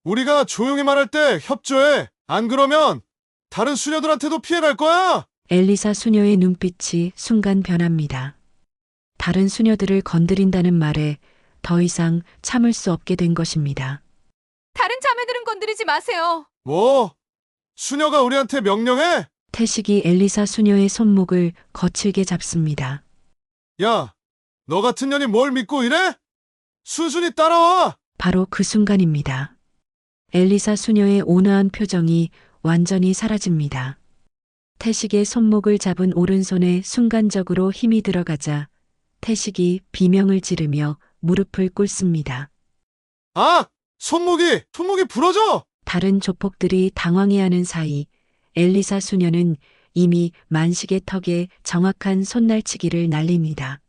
우리가 조용히 말할 때 협조해. 안 그러면 다른 수녀들한테도 피해 갈 거야. 엘리사 수녀의 눈빛이 순간 변합니다. 다른 수녀들을 건드린다는 말에 더 이상 참을 수 없게 된 것입니다. 다른 자매들은 건드리지 마세요. 뭐? 수녀가 우리한테 명령해? 태식이 엘리사 수녀의 손목을 거칠게 잡습니다. 야, 너 같은 년이 뭘 믿고 이래? 순순히 따라와. 바로 그 순간입니다. 엘리사 수녀의 온화한 표정이 완전히 사라집니다. 태식의 손목을 잡은 오른손에 순간적으로 힘이 들어가자 태식이 비명을 지르며 무릎을 꿇습니다. 아! 손목이 부러져! 다른 조폭들이 당황해하는 사이 엘리사 수녀는 이미 만식의 턱에 정확한 손날치기를 날립니다.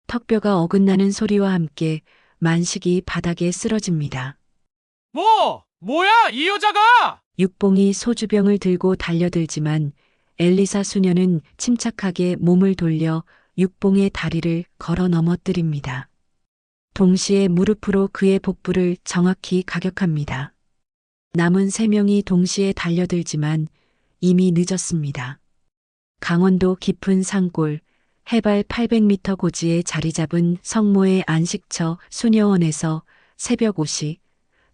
턱뼈가 어긋나는 소리와 함께 만식이 바닥에 쓰러집니다. 뭐야, 이 여자가! 육봉이 소주병을 들고 달려들지만 엘리사 수녀는 침착하게 몸을 돌려 육봉의 다리를 걸어 넘어뜨립니다. 동시에 무릎으로 그의 복부를 정확히 가격합니다. 남은 3명이 동시에 달려들지만 이미 늦었습니다. 강원도 깊은 산골, 해발 800m 고지에 자리 잡은 성모의 안식처 수녀원에서 새벽 5시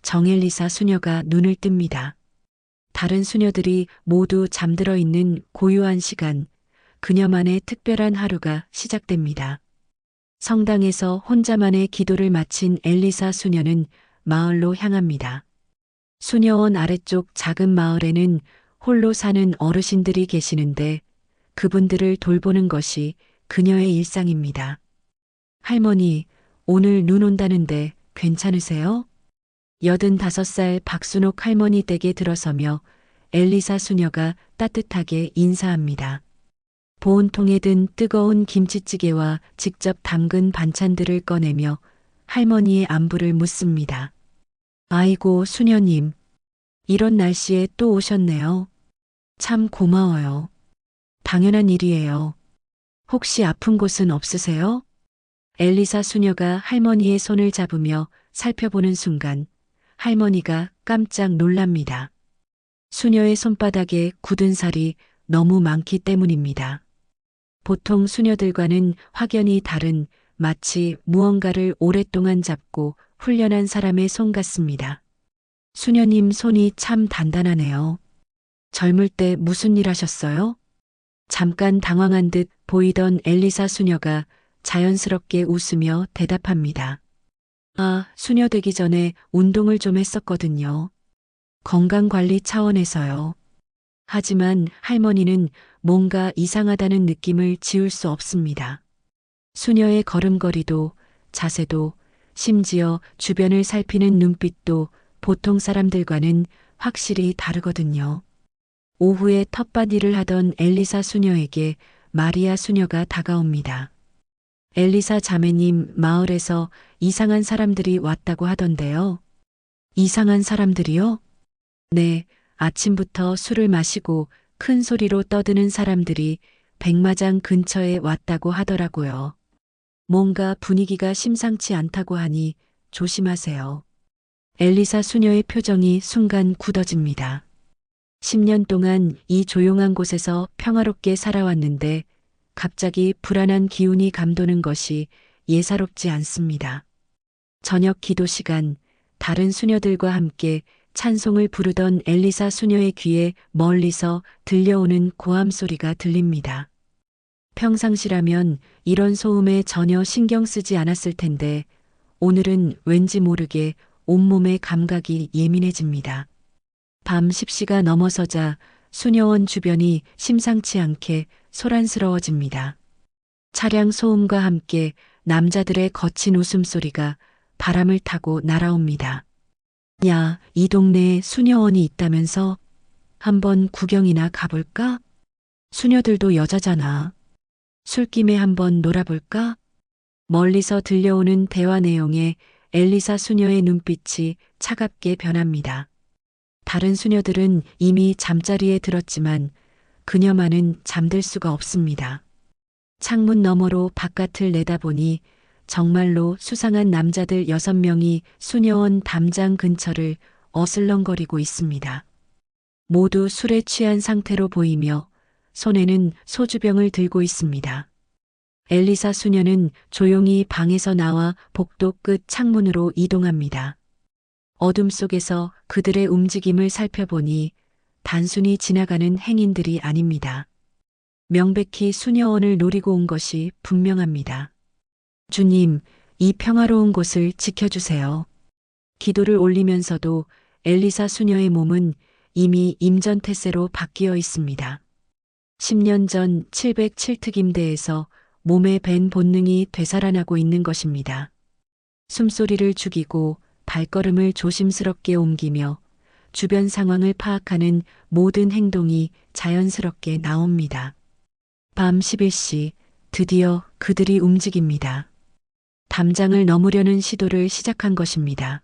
정엘리사 수녀가 눈을 뜹니다. 다른 수녀들이 모두 잠들어 있는 고요한 시간, 그녀만의 특별한 하루가 시작됩니다. 성당에서 혼자만의 기도를 마친 엘리사 수녀는 마을로 향합니다. 수녀원 아래쪽 작은 마을에는 홀로 사는 어르신들이 계시는데 그분들을 돌보는 것이 그녀의 일상입니다. 할머니, 오늘 눈 온다는데 괜찮으세요? 85살 박순옥 할머니 댁에 들어서며 엘리사 수녀가 따뜻하게 인사합니다. 보온통에 든 뜨거운 김치찌개와 직접 담근 반찬들을 꺼내며 할머니의 안부를 묻습니다. 아이고, 수녀님. 이런 날씨에 또 오셨네요. 참 고마워요. 당연한 일이에요. 혹시 아픈 곳은 없으세요? 엘리사 수녀가 할머니의 손을 잡으며 살펴보는 순간 할머니가 깜짝 놀랍니다. 수녀의 손바닥에 굳은 살이 너무 많기 때문입니다. 보통 수녀들과는 확연히 다른 마치 무언가를 오랫동안 잡고 훈련한 사람의 손 같습니다. 수녀님 손이 참 단단하네요. 젊을 때 무슨 일 하셨어요? 잠깐 당황한 듯 보이던 엘리사 수녀가 자연스럽게 웃으며 대답합니다. 아, 수녀 되기 전에 운동을 좀 했었거든요. 건강관리 차원에서요. 하지만 할머니는 뭔가 이상하다는 느낌을 지울 수 없습니다. 수녀의 걸음걸이도 자세도 심지어 주변을 살피는 눈빛도 보통 사람들과는 확실히 다르거든요. 오후에 텃밭 일을 하던 엘리사 수녀에게 마리아 수녀가 다가옵니다. 엘리사 자매님, 마을에서 이상한 사람들이 왔다고 하던데요. 이상한 사람들이요? 네, 아침부터 술을 마시고 큰 소리로 떠드는 사람들이 백마장 근처에 왔다고 하더라고요. 뭔가 분위기가 심상치 않다고 하니 조심하세요. 엘리사 수녀의 표정이 순간 굳어집니다. 10년 동안 이 조용한 곳에서 평화롭게 살아왔는데 갑자기 불안한 기운이 감도는 것이 예사롭지 않습니다. 저녁 기도 시간, 다른 수녀들과 함께 찬송을 부르던 엘리사 수녀의 귀에 멀리서 들려오는 고함 소리가 들립니다. 평상시라면 이런 소음에 전혀 신경 쓰지 않았을 텐데 오늘은 왠지 모르게 온몸의 감각이 예민해집니다. 밤 10시가 넘어서자 수녀원 주변이 심상치 않게 소란스러워집니다. 차량 소음과 함께 남자들의 거친 웃음소리가 바람을 타고 날아옵니다. 야, 이 동네에 수녀원이 있다면서? 한번 구경이나 가볼까? 수녀들도 여자잖아. 술김에 한번 놀아볼까? 멀리서 들려오는 대화 내용에 엘리사 수녀의 눈빛이 차갑게 변합니다. 다른 수녀들은 이미 잠자리에 들었지만 그녀만은 잠들 수가 없습니다. 창문 너머로 바깥을 내다보니 정말로 수상한 남자들 6명이 수녀원 담장 근처를 어슬렁거리고 있습니다. 모두 술에 취한 상태로 보이며 손에는 소주병을 들고 있습니다. 엘리사 수녀는 조용히 방에서 나와 복도 끝 창문으로 이동합니다. 어둠 속에서 그들의 움직임을 살펴보니 단순히 지나가는 행인들이 아닙니다. 명백히 수녀원을 노리고 온 것이 분명합니다. 주님, 이 평화로운 곳을 지켜주세요. 기도를 올리면서도 엘리사 수녀의 몸은 이미 임전태세로 바뀌어 있습니다. 10년 전 707특임대에서 몸에 밴 본능이 되살아나고 있는 것입니다. 숨소리를 죽이고 발걸음을 조심스럽게 옮기며 주변 상황을 파악하는 모든 행동이 자연스럽게 나옵니다. 밤 11시 드디어 그들이 움직입니다. 담장을 넘으려는 시도를 시작한 것입니다.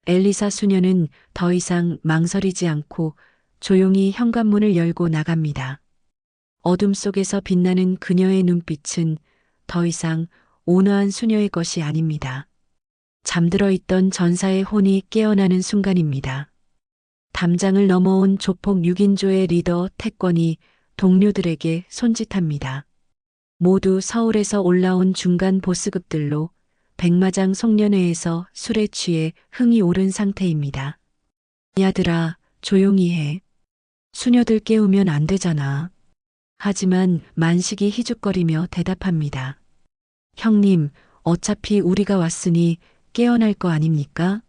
엘리사 수녀는 더 이상 망설이지 않고 조용히 현관문을 열고 나갑니다. 어둠 속에서 빛나는 그녀의 눈빛은 더 이상 온화한 수녀의 것이 아닙니다. 잠들어 있던 전사의 혼이 깨어나는 순간입니다. 담장을 넘어온 조폭 6인조의 리더 태권이 동료들에게 손짓합니다. 모두 서울에서 올라온 중간 보스급들로 백마장 송년회에서 술에 취해 흥이 오른 상태입니다. 야들아, 조용히 해. 수녀들 깨우면 안 되잖아. 하지만 만식이 희죽거리며 대답합니다. 형님, 어차피 우리가 왔으니 깨어날 거 아닙니까?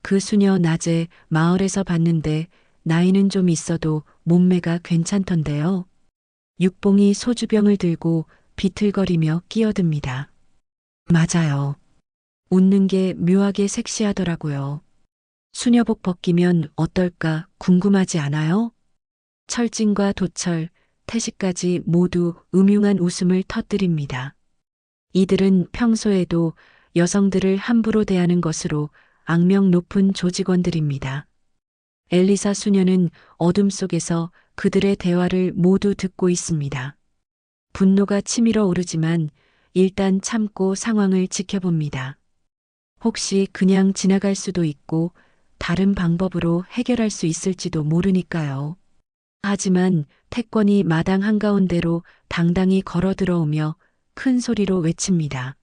그 수녀 낮에 마을에서 봤는데 나이는 좀 있어도 몸매가 괜찮던데요. 육봉이 소주병을 들고 비틀거리며 끼어듭니다. 맞아요. 웃는 게 묘하게 섹시하더라고요. 수녀복 벗기면 어떨까 궁금하지 않아요? 철진과 도철, 태식까지 모두 음흉한 웃음을 터뜨립니다. 이들은 평소에도 여성들을 함부로 대하는 것으로 악명 높은 조직원들입니다. 엘리사 수녀는 어둠 속에서 그들의 대화를 모두 듣고 있습니다. 분노가 치밀어 오르지만 일단 참고 상황을 지켜봅니다. 혹시 그냥 지나갈 수도 있고 다른 방법으로 해결할 수 있을지도 모르니까요. 하지만 태권이 마당 한가운데로 당당히 걸어 들어오며 큰 소리로 외칩니다.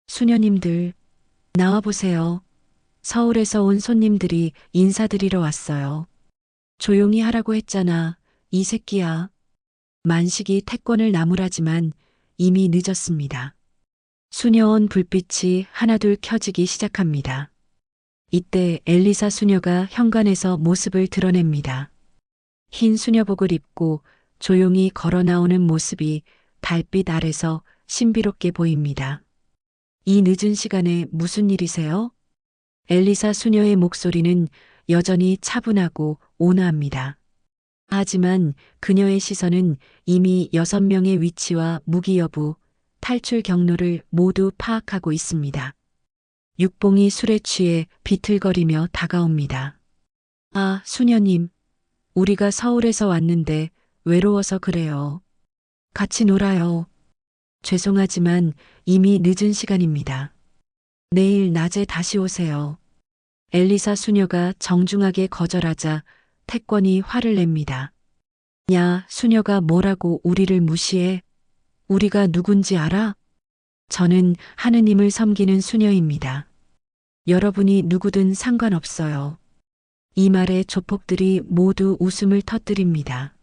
수녀님들, 나와보세요. 서울에서 온 손님들이 인사드리러 왔어요. 조용히 하라고 했잖아, 이 새끼야. 만식이 태권을 나무라지만 이미 늦었습니다. 수녀원 불빛이 하나둘 켜지기 시작합니다. 이때 엘리사 수녀가 현관에서 모습을 드러냅니다. 흰 수녀복을 입고 조용히 걸어 나오는 모습이 달빛 아래서 신비롭게 보입니다. 이 늦은 시간에 무슨 일이세요? 엘리사 수녀의 목소리는 여전히 차분하고 온화합니다. 하지만 그녀의 시선은 이미 6명의 위치와 무기 여부, 탈출 경로를 모두 파악하고 있습니다. 육봉이 술에 취해 비틀거리며 다가옵니다. 아, 수녀님. 우리가 서울에서 왔는데 외로워서 그래요. 같이 놀아요. 죄송하지만 이미 늦은 시간입니다. 내일 낮에 다시 오세요. 엘리사 수녀가 정중하게 거절하자 태권이 화를 냅니다. 야, 수녀가 뭐라고 우리를 무시해? 우리가 누군지 알아? 저는 하느님을 섬기는 수녀입니다. 여러분이 누구든 상관없어요. 이 말에 조폭들이 모두 웃음을 터뜨립니다.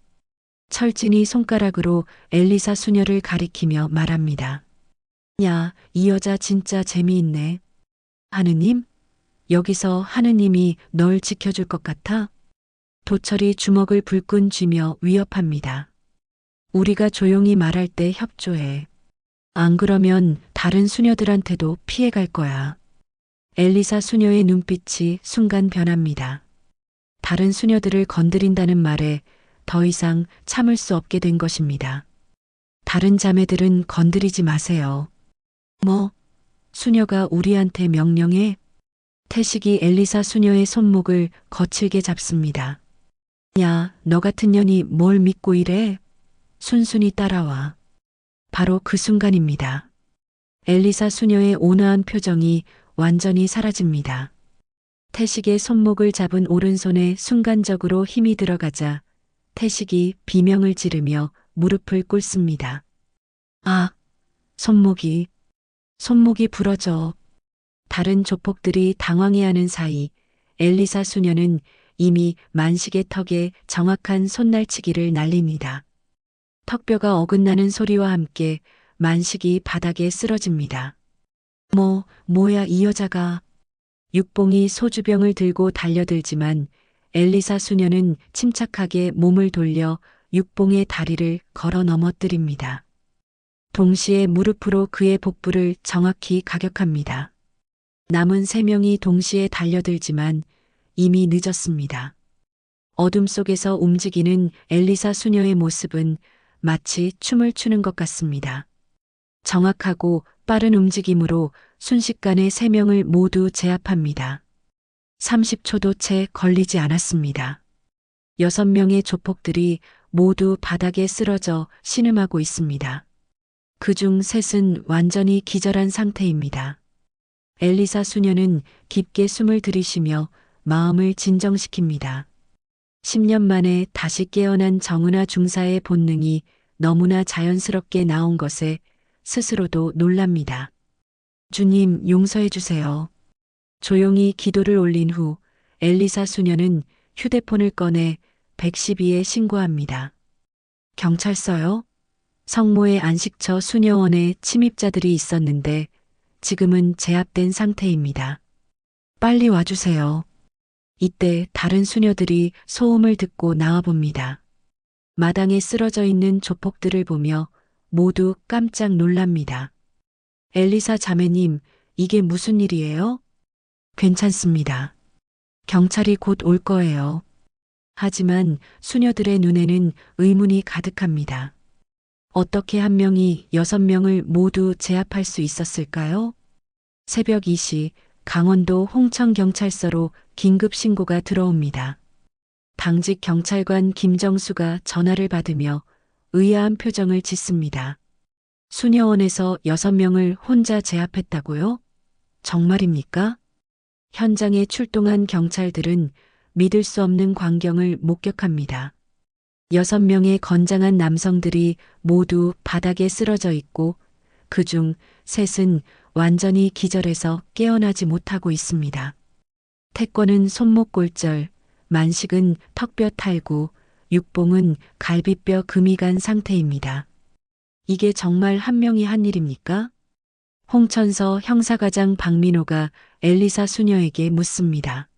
철진이 손가락으로 엘리사 수녀를 가리키며 말합니다. 야, 이 여자 진짜 재미있네. 하느님? 여기서 하느님이 널 지켜줄 것 같아? 도철이 주먹을 불끈 쥐며 위협합니다. 우리가 조용히 말할 때 협조해. 안 그러면 다른 수녀들한테도 피해갈 거야. 엘리사 수녀의 눈빛이 순간 변합니다. 다른 수녀들을 건드린다는 말에 더 이상 참을 수 없게 된 것입니다. 다른 자매들은 건드리지 마세요. 뭐? 수녀가 우리한테 명령해? 태식이 엘리사 수녀의 손목을 거칠게 잡습니다. 야, 너 같은 년이 뭘 믿고 이래? 순순히 따라와. 바로 그 순간입니다. 엘리사 수녀의 온화한 표정이 완전히 사라집니다. 태식의 손목을 잡은 오른손에 순간적으로 힘이 들어가자 태식이 비명을 지르며 무릎을 꿇습니다. 아, 손목이 부러져. 다른 조폭들이 당황해하는 사이 엘리사 수녀는 이미 만식의 턱에 정확한 손날치기를 날립니다. 턱뼈가 어긋나는 소리와 함께 만식이 바닥에 쓰러집니다. 뭐야 이 여자가. 육봉이 소주병을 들고 달려들지만 엘리사 수녀는 침착하게 몸을 돌려 육봉의 다리를 걸어 넘어뜨립니다. 동시에 무릎으로 그의 복부를 정확히 가격합니다. 남은 3명이 동시에 달려들지만 이미 늦었습니다. 어둠 속에서 움직이는 엘리사 수녀의 모습은 마치 춤을 추는 것 같습니다. 정확하고 빠른 움직임으로 순식간에 3명을 모두 제압합니다. 30초도 채 걸리지 않았습니다. 6명의 조폭들이 모두 바닥에 쓰러져 신음하고 있습니다. 그중 3은 완전히 기절한 상태입니다. 엘리사 수녀는 깊게 숨을 들이쉬며 마음을 진정시킵니다. 10년 만에 다시 깨어난 정은아 중사의 본능이 너무나 자연스럽게 나온 것에 스스로도 놀랍니다. 주님, 용서해 주세요. 조용히 기도를 올린 후 엘리사 수녀는 휴대폰을 꺼내 112에 신고합니다. 경찰서요? 성모의 안식처 수녀원에 침입자들이 있었는데 지금은 제압된 상태입니다. 빨리 와주세요. 이때 다른 수녀들이 소음을 듣고 나와봅니다. 마당에 쓰러져 있는 조폭들을 보며 모두 깜짝 놀랍니다. 엘리사 자매님, 이게 무슨 일이에요? 괜찮습니다. 경찰이 곧 올 거예요. 하지만 수녀들의 눈에는 의문이 가득합니다. 어떻게 한 명이 6명을 모두 제압할 수 있었을까요? 새벽 2시 강원도 홍천경찰서로 긴급 신고가 들어옵니다. 당직 경찰관 김정수가 전화를 받으며 의아한 표정을 짓습니다. 수녀원에서 6명을 혼자 제압했다고요? 정말입니까? 현장에 출동한 경찰들은 믿을 수 없는 광경을 목격합니다. 6명의 건장한 남성들이 모두 바닥에 쓰러져 있고 그중 3은 완전히 기절해서 깨어나지 못하고 있습니다. 태권은 손목 골절, 만식은 턱뼈 탈구, 육봉은 갈비뼈 금이 간 상태입니다. 이게 정말 한 명이 한 일입니까? 홍천서 형사과장 박민호가 엘리사 수녀에게 묻습니다.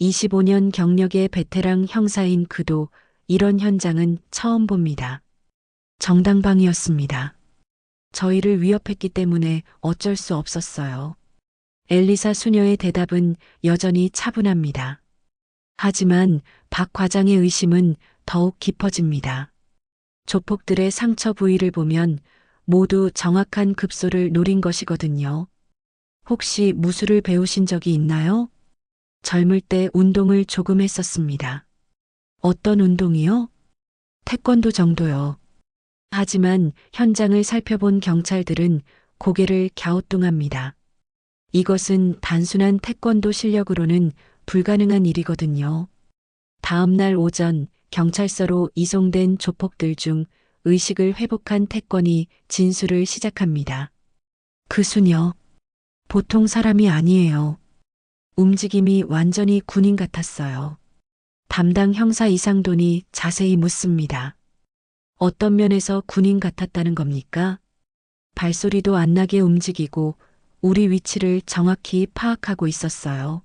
25년 경력의 베테랑 형사인 그도 이런 현장은 처음 봅니다. 정당방위였습니다. 저희를 위협했기 때문에 어쩔 수 없었어요. 엘리사 수녀의 대답은 여전히 차분합니다. 하지만 박 과장의 의심은 더욱 깊어집니다. 조폭들의 상처 부위를 보면 모두 정확한 급소를 노린 것이거든요. 혹시 무술을 배우신 적이 있나요? 젊을 때 운동을 조금 했었습니다. 어떤 운동이요? 태권도 정도요. 하지만 현장을 살펴본 경찰들은 고개를 갸우뚱합니다. 이것은 단순한 태권도 실력으로는 불가능한 일이거든요. 다음 날 오전 경찰서로 이송된 조폭들 중 의식을 회복한 태권이 진술을 시작합니다. 그 수녀, 보통 사람이 아니에요. 움직임이 완전히 군인 같았어요. 담당 형사 이상돈이 자세히 묻습니다. 어떤 면에서 군인 같았다는 겁니까? 발소리도 안 나게 움직이고 우리 위치를 정확히 파악하고 있었어요.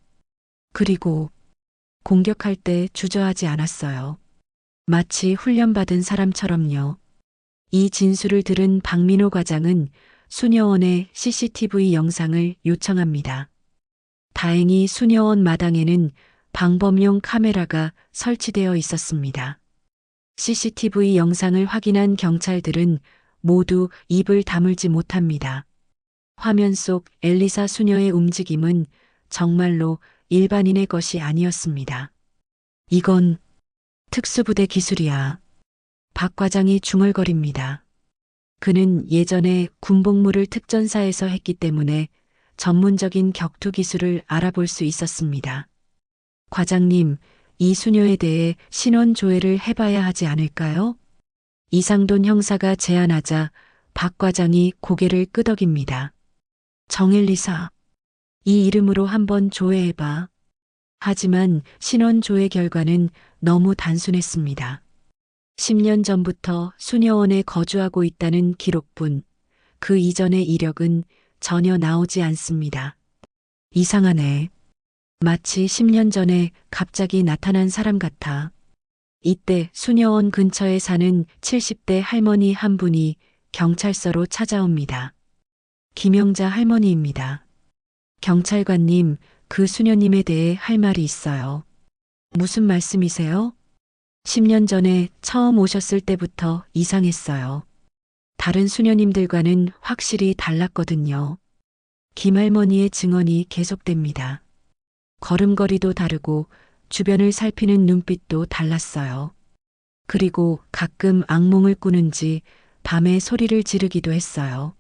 그리고 공격할 때 주저하지 않았어요. 마치 훈련받은 사람처럼요. 이 진술을 들은 박민호 과장은 수녀원의 CCTV 영상을 요청합니다. 다행히 수녀원 마당에는 방범용 카메라가 설치되어 있었습니다. CCTV 영상을 확인한 경찰들은 모두 입을 다물지 못합니다. 화면 속 엘리사 수녀의 움직임은 정말로 일반인의 것이 아니었습니다. 이건 특수부대 기술이야. 박 과장이 중얼거립니다. 그는 예전에 군복무를 특전사에서 했기 때문에 전문적인 격투 기술을 알아볼 수 있었습니다. 과장님, 이 수녀에 대해 신원 조회를 해봐야 하지 않을까요? 이상돈 형사가 제안하자 박 과장이 고개를 끄덕입니다. 정엘리사, 이 이름으로 한번 조회해봐. 하지만 신원 조회 결과는 너무 단순했습니다. 10년 전부터 수녀원에 거주하고 있다는 기록뿐, 그 이전의 이력은 전혀 나오지 않습니다. 이상하네. 마치 10년 전에 갑자기 나타난 사람 같아. 이때 수녀원 근처에 사는 70대 할머니 한 분이 경찰서로 찾아옵니다. 김영자 할머니입니다. 경찰관님, 그 수녀님에 대해 할 말이 있어요. 무슨 말씀이세요? 10년 전에 처음 오셨을 때부터 이상했어요. 다른 수녀님들과는 확실히 달랐거든요. 김할머니의 증언이 계속됩니다. 걸음걸이도 다르고 주변을 살피는 눈빛도 달랐어요. 그리고 가끔 악몽을 꾸는지 밤에 소리를 지르기도 했어요.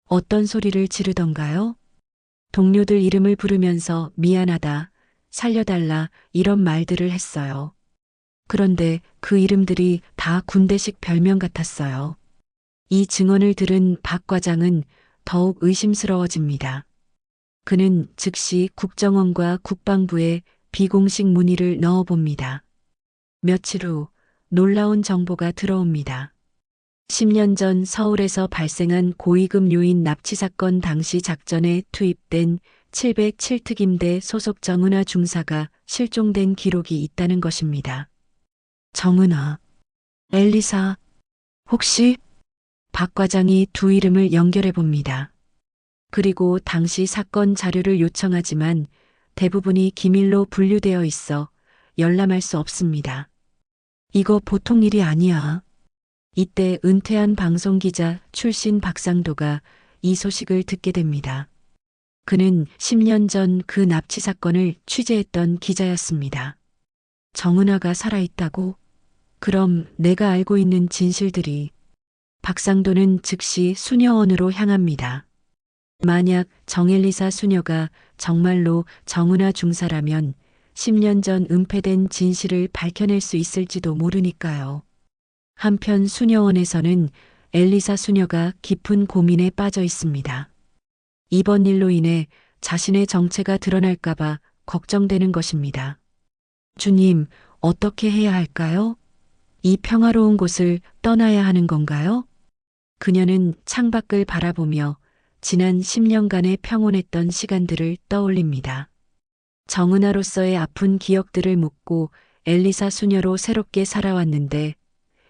어떤 소리를 지르던가요? 동료들 이름을 부르면서 미안하다, 살려달라 이런 말들을 했어요. 그런데 그 이름들이 다 군대식 별명 같았어요. 이 증언을 들은 박 과장은 더욱 의심스러워집니다. 그는 즉시 국정원과 국방부에 비공식 문의를 넣어봅니다. 며칠 후 놀라운 정보가 들어옵니다. 10년 전 서울에서 발생한 고위급 요인 납치 사건 당시 작전에 투입된 707특임대 소속 정은하 중사가 실종된 기록이 있다는 것입니다. 정은하, 엘리사, 혹시? 박 과장이 두 이름을 연결해 봅니다. 그리고 당시 사건 자료를 요청하지만 대부분이 기밀로 분류되어 있어 열람할 수 없습니다. 이거 보통 일이 아니야. 이때 은퇴한 방송기자 출신 박상도가 이 소식을 듣게 됩니다. 그는 10년 전 그 납치 사건을 취재했던 기자였습니다. 정은하가 살아있다고? 그럼 내가 알고 있는 진실들이. 박상도는 즉시 수녀원으로 향합니다. 만약 정엘리사 수녀가 정말로 정은하 중사라면 10년 전 은폐된 진실을 밝혀낼 수 있을지도 모르니까요. 한편 수녀원에서는 엘리사 수녀가 깊은 고민에 빠져 있습니다. 이번 일로 인해 자신의 정체가 드러날까봐 걱정되는 것입니다. 주님, 어떻게 해야 할까요? 이 평화로운 곳을 떠나야 하는 건가요? 그녀는 창밖을 바라보며 지난 10년간의 평온했던 시간들을 떠올립니다. 정은하로서의 아픈 기억들을 묻고 엘리사 수녀로 새롭게 살아왔는데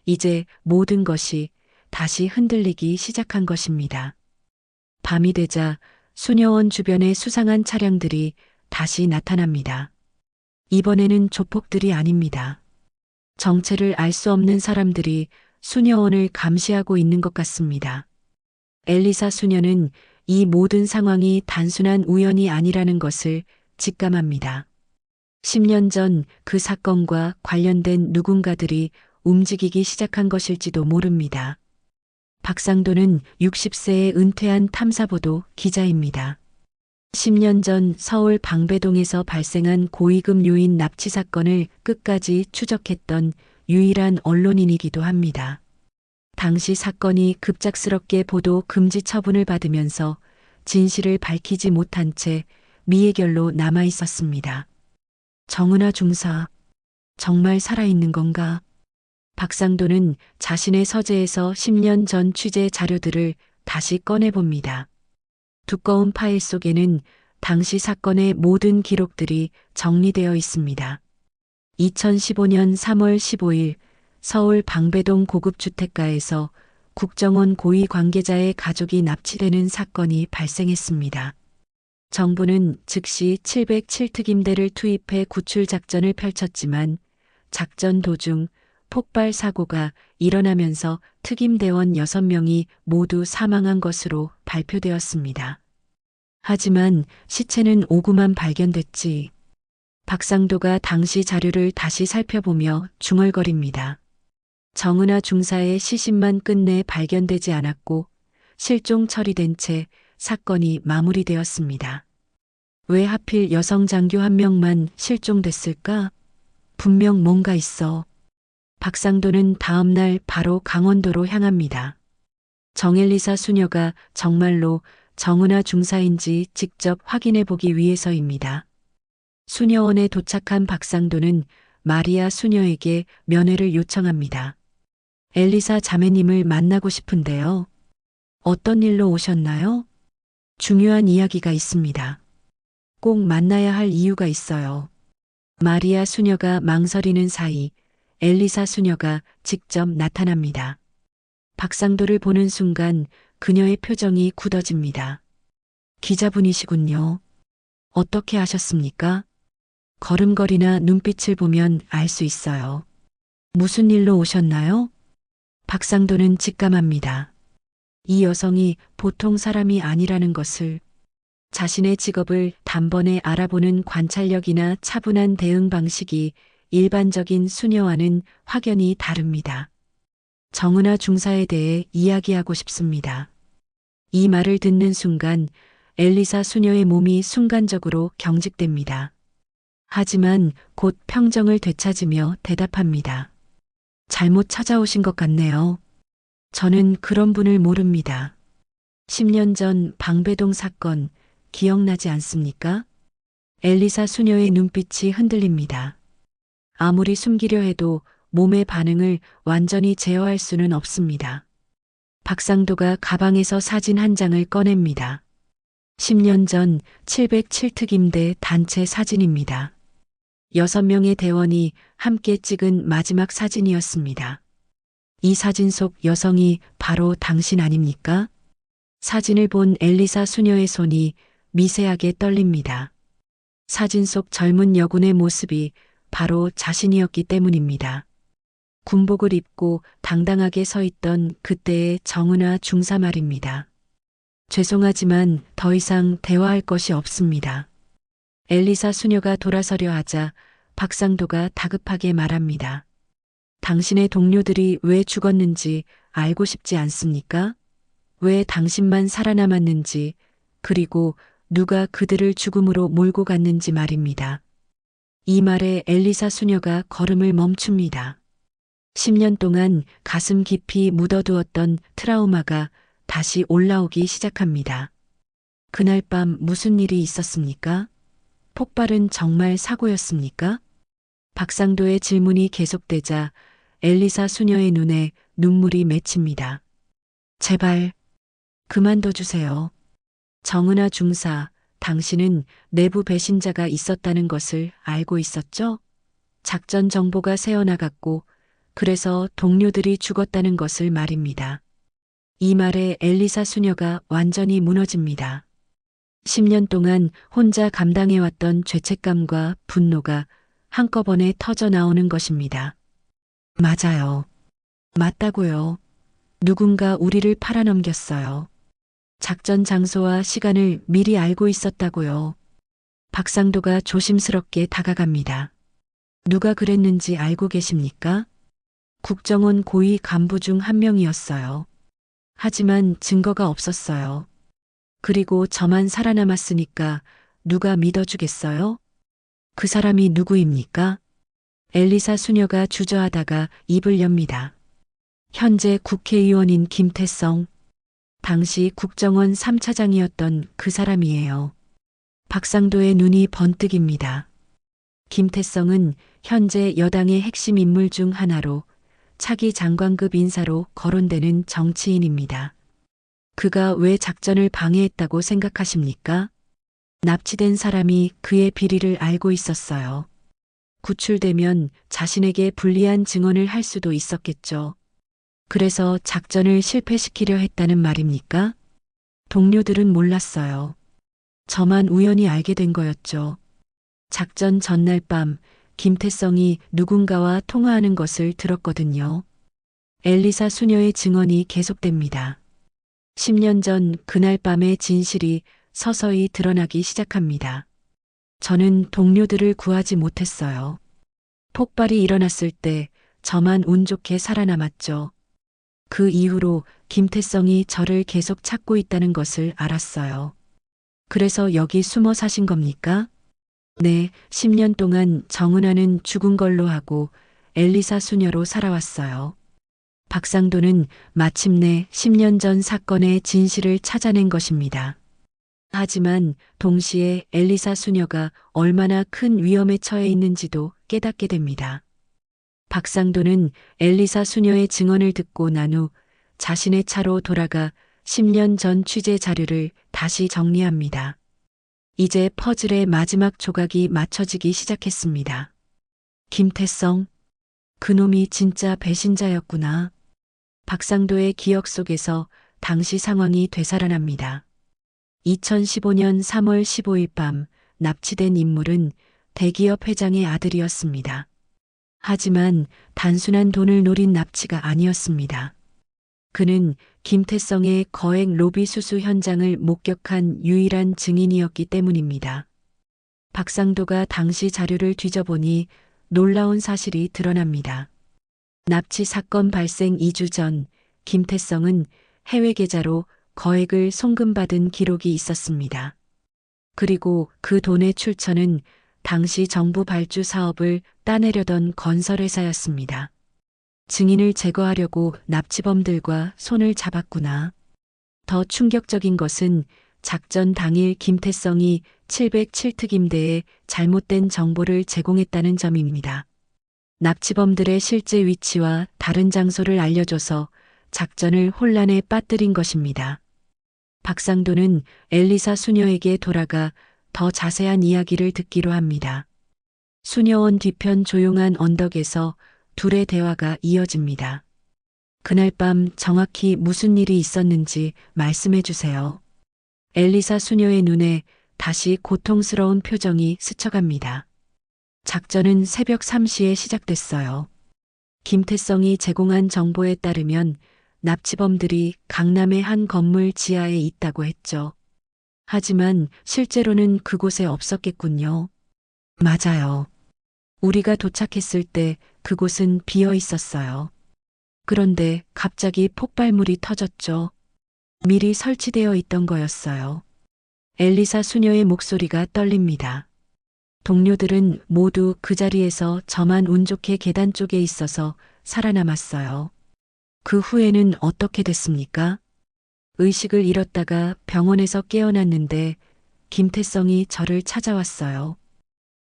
이제 모든 것이 다시 흔들리기 시작한 것입니다. 밤이 되자 수녀원 주변에 수상한 차량들이 다시 나타납니다. 이번에는 조폭들이 아닙니다. 정체를 알 수 없는 사람들이 수녀원을 감시하고 있는 것 같습니다. 엘리사 수녀는 이 모든 상황이 단순한 우연이 아니라는 것을 직감합니다. 10년 전 그 사건과 관련된 누군가들이 움직이기 시작한 것일지도 모릅니다. 박상도는 60세에 은퇴한 탐사보도 기자입니다. 10년 전 서울 방배동에서 발생한 고위급 요인 납치 사건을 끝까지 추적했던 유일한 언론인이기도 합니다. 당시 사건이 급작스럽게 보도 금지 처분을 받으면서 진실을 밝히지 못한 채 미해결로 남아 있었습니다. 정은하 중사, 정말 살아있는 건가? 박상도는 자신의 서재에서 10년 전 취재 자료들을 다시 꺼내봅니다. 두꺼운 파일 속에는 당시 사건의 모든 기록들이 정리되어 있습니다. 2015년 3월 15일 서울 방배동 고급주택가에서 국정원 고위 관계자의 가족이 납치되는 사건이 발생했습니다. 정부는 즉시 707특임대를 투입해 구출 작전을 펼쳤지만 작전 도중 폭발 사고가 일어나면서 특임대원 6명이 모두 사망한 것으로 발표되었습니다. 하지만 시체는 오구만 발견됐지. 박상도가 당시 자료를 다시 살펴보며 중얼거립니다. 정은하 중사의 시신만 끝내 발견되지 않았고 실종 처리된 채 사건이 마무리되었습니다. 왜 하필 여성 장교 한 명만 실종됐을까? 분명 뭔가 있어. 박상도는 다음날 바로 강원도로 향합니다. 정엘리사 수녀가 정말로 정은하 중사인지 직접 확인해 보기 위해서입니다. 수녀원에 도착한 박상도는 마리아 수녀에게 면회를 요청합니다. 엘리사 자매님을 만나고 싶은데요. 어떤 일로 오셨나요? 중요한 이야기가 있습니다. 꼭 만나야 할 이유가 있어요. 마리아 수녀가 망설이는 사이 엘리사 수녀가 직접 나타납니다. 박상도를 보는 순간 그녀의 표정이 굳어집니다. 기자분이시군요. 어떻게 아셨습니까? 걸음걸이나 눈빛을 보면 알 수 있어요. 무슨 일로 오셨나요? 박상도는 직감합니다. 이 여성이 보통 사람이 아니라는 것을, 자신의 직업을 단번에 알아보는 관찰력이나 차분한 대응 방식이 일반적인 수녀와는 확연히 다릅니다. 정은하 중사에 대해 이야기하고 싶습니다. 이 말을 듣는 순간 엘리사 수녀의 몸이 순간적으로 경직됩니다. 하지만 곧 평정을 되찾으며 대답합니다. 잘못 찾아오신 것 같네요. 저는 그런 분을 모릅니다. 10년 전 방배동 사건 기억나지 않습니까? 엘리사 수녀의 눈빛이 흔들립니다. 아무리 숨기려 해도 몸의 반응을 완전히 제어할 수는 없습니다. 박상도가 가방에서 사진 한 장을 꺼냅니다. 10년 전 707특임대 단체 사진입니다. 6명의 대원이 함께 찍은 마지막 사진이었습니다. 이 사진 속 여성이 바로 당신 아닙니까? 사진을 본 엘리사 수녀의 손이 미세하게 떨립니다. 사진 속 젊은 여군의 모습이 바로 자신이었기 때문입니다. 군복을 입고 당당하게 서 있던 그때의 정은하 중사 말입니다. 죄송하지만 더 이상 대화할 것이 없습니다. 엘리사 수녀가 돌아서려 하자 박상도가 다급하게 말합니다. 당신의 동료들이 왜 죽었는지 알고 싶지 않습니까? 왜 당신만 살아남았는지, 그리고 누가 그들을 죽음으로 몰고 갔는지 말입니다. 이 말에 엘리사 수녀가 걸음을 멈춥니다. 10년 동안 가슴 깊이 묻어두었던 트라우마가 다시 올라오기 시작합니다. 그날 밤 무슨 일이 있었습니까? 폭발은 정말 사고였습니까? 박상도의 질문이 계속되자 엘리사 수녀의 눈에 눈물이 맺힙니다. 제발 그만둬 주세요. 정은하 중사, 당신은 내부 배신자가 있었다는 것을 알고 있었죠? 작전 정보가 새어나갔고 그래서 동료들이 죽었다는 것을 말입니다. 이 말에 엘리사 수녀가 완전히 무너집니다. 10년 동안 혼자 감당해왔던 죄책감과 분노가 한꺼번에 터져 나오는 것입니다. 맞아요. 맞다고요. 누군가 우리를 팔아넘겼어요. 작전 장소와 시간을 미리 알고 있었다고요. 박상도가 조심스럽게 다가갑니다. 누가 그랬는지 알고 계십니까? 국정원 고위 간부 중 한 명이었어요. 하지만 증거가 없었어요. 그리고 저만 살아남았으니까 누가 믿어주겠어요? 그 사람이 누구입니까? 엘리사 수녀가 주저하다가 입을 엽니다. 현재 국회의원인 김태성, 당시 국정원 3차장이었던 그 사람이에요. 박상도의 눈이 번뜩입니다. 김태성은 현재 여당의 핵심 인물 중 하나로 차기 장관급 인사로 거론되는 정치인입니다. 그가 왜 작전을 방해했다고 생각하십니까? 납치된 사람이 그의 비리를 알고 있었어요. 구출되면 자신에게 불리한 증언을 할 수도 있었겠죠. 그래서 작전을 실패시키려 했다는 말입니까? 동료들은 몰랐어요. 저만 우연히 알게 된 거였죠. 작전 전날 밤 김태성이 누군가와 통화하는 것을 들었거든요. 엘리사 수녀의 증언이 계속됩니다. 10년 전 그날 밤의 진실이 서서히 드러나기 시작합니다. 저는 동료들을 구하지 못했어요. 폭발이 일어났을 때 저만 운 좋게 살아남았죠. 그 이후로 김태성이 저를 계속 찾고 있다는 것을 알았어요. 그래서 여기 숨어 사신 겁니까? 네, 10년 동안 정은아는 죽은 걸로 하고 엘리사 수녀로 살아왔어요. 박상도는 마침내 10년 전 사건의 진실을 찾아낸 것입니다. 하지만 동시에 엘리사 수녀가 얼마나 큰 위험에 처해 있는지도 깨닫게 됩니다. 박상도는 엘리사 수녀의 증언을 듣고 난 후 자신의 차로 돌아가 10년 전 취재 자료를 다시 정리합니다. 이제 퍼즐의 마지막 조각이 맞춰지기 시작했습니다. 김태성, 그놈이 진짜 배신자였구나. 박상도의 기억 속에서 당시 상황이 되살아납니다. 2015년 3월 15일 밤 납치된 인물은 대기업 회장의 아들이었습니다. 하지만 단순한 돈을 노린 납치가 아니었습니다. 그는 김태성의 거액 로비 수수 현장을 목격한 유일한 증인이었기 때문입니다. 박상도가 당시 자료를 뒤져보니 놀라운 사실이 드러납니다. 납치 사건 발생 2주 전 김태성은 해외 계좌로 거액을 송금받은 기록이 있었습니다. 그리고 그 돈의 출처는 당시 정부 발주 사업을 따내려던 건설회사였습니다. 증인을 제거하려고 납치범들과 손을 잡았구나. 더 충격적인 것은 작전 당일 김태성이 707특임대에 잘못된 정보를 제공했다는 점입니다. 납치범들의 실제 위치와 다른 장소를 알려줘서 작전을 혼란에 빠뜨린 것입니다. 박상도는 엘리사 수녀에게 돌아가 더 자세한 이야기를 듣기로 합니다. 수녀원 뒤편 조용한 언덕에서 둘의 대화가 이어집니다. 그날 밤 정확히 무슨 일이 있었는지 말씀해 주세요. 엘리사 수녀의 눈에 다시 고통스러운 표정이 스쳐갑니다. 작전은 새벽 3시에 시작됐어요. 김태성이 제공한 정보에 따르면 납치범들이 강남의 한 건물 지하에 있다고 했죠. 하지만 실제로는 그곳에 없었겠군요. 맞아요. 우리가 도착했을 때 그곳은 비어 있었어요. 그런데 갑자기 폭발물이 터졌죠. 미리 설치되어 있던 거였어요. 엘리사 수녀의 목소리가 떨립니다. 동료들은 모두 그 자리에서 저만 운 좋게 계단 쪽에 있어서 살아남았어요. 그 후에는 어떻게 됐습니까? 의식을 잃었다가 병원에서 깨어났는데 김태성이 저를 찾아왔어요.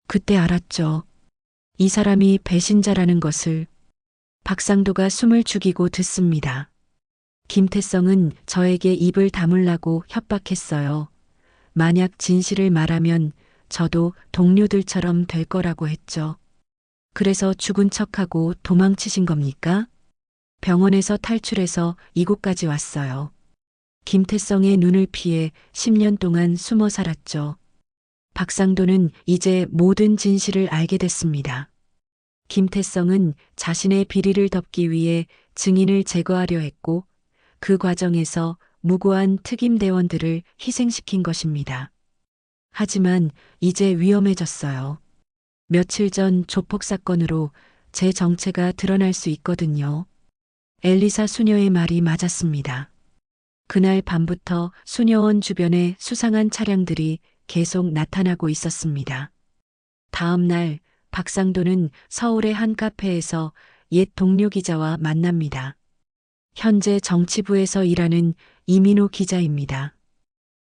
그때 알았죠. 이 사람이 배신자라는 것을. 박상도가 숨을 죽이고 듣습니다. 김태성은 저에게 입을 다물라고 협박했어요. 만약 진실을 말하면 저도 동료들처럼 될 거라고 했죠. 그래서 죽은 척하고 도망치신 겁니까? 병원에서 탈출해서 이곳까지 왔어요. 김태성의 눈을 피해 10년 동안 숨어 살았죠. 박상도는 이제 모든 진실을 알게 됐습니다. 김태성은 자신의 비리를 덮기 위해 증인을 제거하려 했고 그 과정에서 무고한 특임대원들을 희생시킨 것입니다. 하지만 이제 위험해졌어요. 며칠 전 조폭 사건으로 제 정체가 드러날 수 있거든요. 엘리사 수녀의 말이 맞았습니다. 그날 밤부터 수녀원 주변에 수상한 차량들이 계속 나타나고 있었습니다. 다음 날 박상도는 서울의 한 카페에서 옛 동료 기자와 만납니다. 현재 정치부에서 일하는 이민호 기자입니다.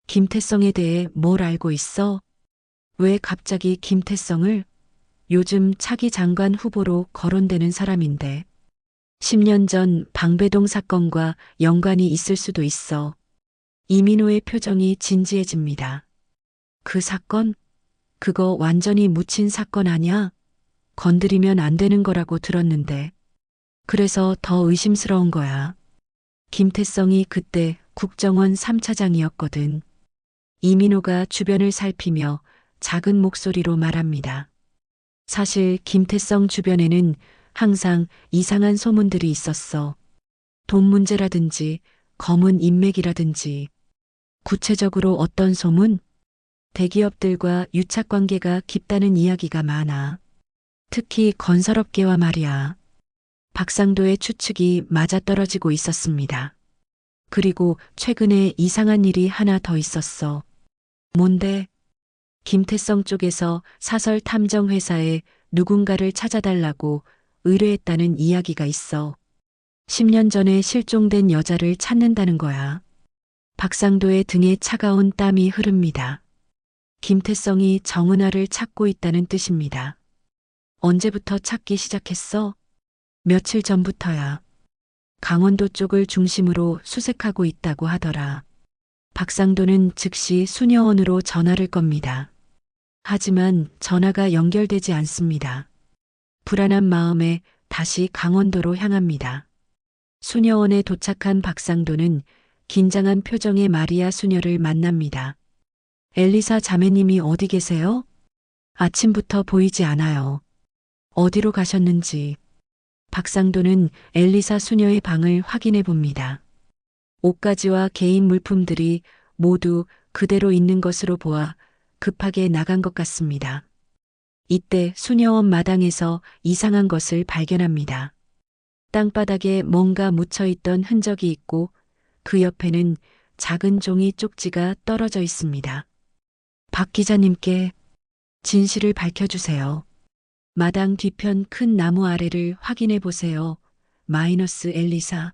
김태성에 대해 뭘 알고 있어? 왜 갑자기 김태성을? 요즘 차기 장관 후보로 거론되는 사람인데 10년 전 방배동 사건과 연관이 있을 수도 있어. 이민호의 표정이 진지해집니다. 그 사건? 그거 완전히 묻힌 사건 아냐? 건드리면 안 되는 거라고 들었는데. 그래서 더 의심스러운 거야. 김태성이 그때 국정원 3차장이었거든. 이민호가 주변을 살피며 작은 목소리로 말합니다. 사실 김태성 주변에는 항상 이상한 소문들이 있었어. 돈 문제라든지 검은 인맥이라든지. 구체적으로 어떤 소문? 대기업들과 유착 관계가 깊다는 이야기가 많아. 특히 건설업계와 말이야. 박상도의 추측이 맞아떨어지고 있었습니다. 그리고 최근에 이상한 일이 하나 더 있었어. 뭔데? 김태성 쪽에서 사설 탐정 회사에 누군가를 찾아달라고 의뢰했다는 이야기가 있어. 10년 전에 실종된 여자를 찾는다는 거야. 박상도의 등에 차가운 땀이 흐릅니다. 김태성이 정은아를 찾고 있다는 뜻입니다. 언제부터 찾기 시작했어? 며칠 전부터야. 강원도 쪽을 중심으로 수색하고 있다고 하더라. 박상도는 즉시 수녀원으로 전화를 겁니다. 하지만 전화가 연결되지 않습니다. 불안한 마음에 다시 강원도로 향합니다. 수녀원에 도착한 박상도는 긴장한 표정의 마리아 수녀를 만납니다. 엘리사 자매님이 어디 계세요? 아침부터 보이지 않아요. 어디로 가셨는지. 박상도는 엘리사 수녀의 방을 확인해 봅니다. 옷가지와 개인 물품들이 모두 그대로 있는 것으로 보아 급하게 나간 것 같습니다. 이때 수녀원 마당에서 이상한 것을 발견합니다. 땅바닥에 뭔가 묻혀있던 흔적이 있고 그 옆에는 작은 종이 쪽지가 떨어져 있습니다. 박 기자님께 진실을 밝혀주세요. 마당 뒤편 큰 나무 아래를 확인해 보세요. 마이너스 엘리사.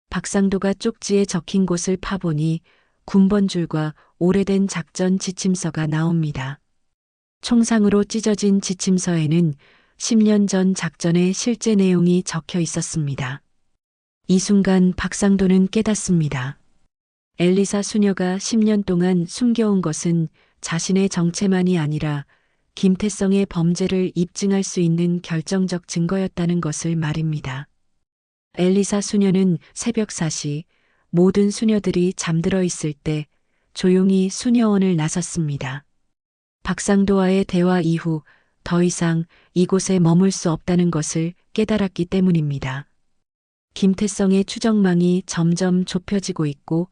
박상도가 쪽지에 적힌 곳을 파보니 군번줄과 오래된 작전 지침서가 나옵니다. 총상으로 찢어진 지침서에는 10년 전 작전의 실제 내용이 적혀 있었습니다. 이 순간 박상도는 깨닫습니다. 엘리사 수녀가 10년 동안 숨겨온 것은 자신의 정체만이 아니라 김태성의 범죄를 입증할 수 있는 결정적 증거였다는 것을 말입니다. 엘리사 수녀는 새벽 4시 모든 수녀들이 잠들어 있을 때 조용히 수녀원을 나섰습니다. 박상도와의 대화 이후 더 이상 이곳에 머물 수 없다는 것을 깨달았기 때문입니다. 김태성의 추정망이 점점 좁혀지고 있고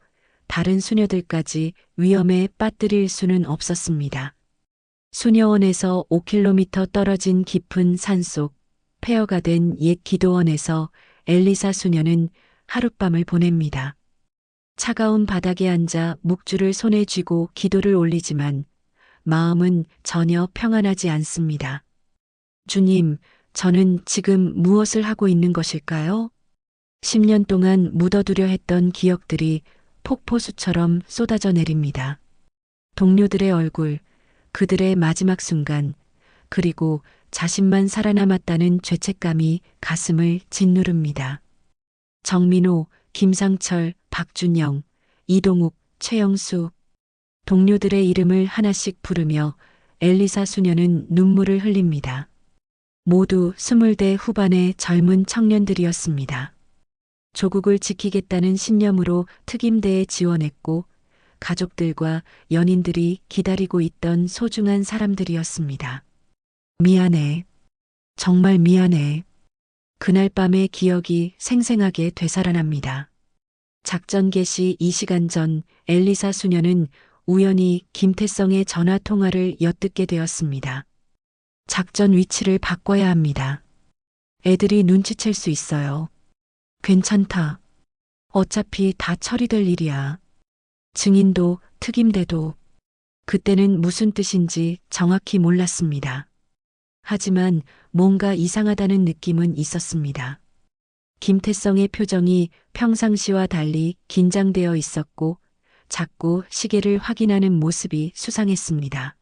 다른 수녀들까지 위험에 빠뜨릴 수는 없었습니다. 수녀원에서 5km 떨어진 깊은 산속 폐허가 된 옛 기도원에서 엘리사 수녀는 하룻밤을 보냅니다. 차가운 바닥에 앉아 묵주를 손에 쥐고 기도를 올리지만 마음은 전혀 평안하지 않습니다. 주님, 저는 지금 무엇을 하고 있는 것일까요? 10년 동안 묻어두려 했던 기억들이 폭포수처럼 쏟아져 내립니다. 동료들의 얼굴, 그들의 마지막 순간, 그리고 자신만 살아남았다는 죄책감이 가슴을 짓누릅니다. 정민호, 김상철, 박준영, 이동욱, 최영수, 동료들의 이름을 하나씩 부르며 엘리사 수녀는 눈물을 흘립니다. 모두 20대 후반의 젊은 청년들이었습니다. 조국을 지키겠다는 신념으로 특임대에 지원했고 가족들과 연인들이 기다리고 있던 소중한 사람들이었습니다. 미안해. 정말 미안해. 그날 밤의 기억이 생생하게 되살아납니다. 작전 개시 2시간 전 엘리사 수녀는 우연히 김태성의 전화 통화를 엿듣게 되었습니다. 작전 위치를 바꿔야 합니다. 애들이 눈치챌 수 있어요. 괜찮다. 어차피 다 처리될 일이야. 증인도 특임대도. 그때는 무슨 뜻인지 정확히 몰랐습니다. 하지만 뭔가 이상하다는 느낌은 있었습니다. 김태성의 표정이 평상시와 달리 긴장되어 있었고 자꾸 시계를 확인하는 모습이 수상했습니다.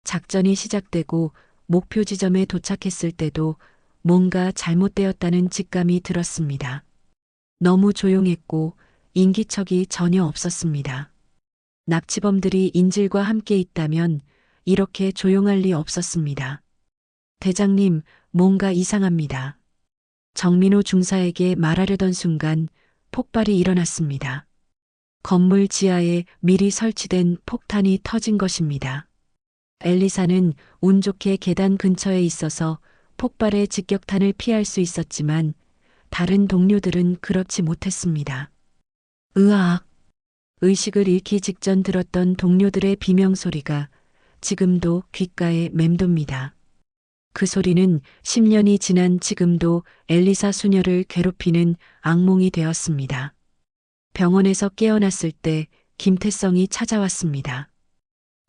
작전이 시작되고 목표 지점에 도착했을 때도 뭔가 잘못되었다는 직감이 들었습니다. 너무 조용했고 인기척이 전혀 없었습니다. 납치범들이 인질과 함께 있다면 이렇게 조용할 리 없었습니다. 대장님, 뭔가 이상합니다. 정민호 중사에게 말하려던 순간 폭발이 일어났습니다. 건물 지하에 미리 설치된 폭탄이 터진 것입니다. 엘리사는 운 좋게 계단 근처에 있어서 폭발의 직격탄을 피할 수 있었지만 다른 동료들은 그렇지 못했습니다. 으악! 의식을 잃기 직전 들었던 동료들의 비명소리가 지금도 귓가에 맴돕니다. 그 소리는 10년이 지난 지금도 엘리사 수녀를 괴롭히는 악몽이 되었습니다. 병원에서 깨어났을 때 김태성이 찾아왔습니다.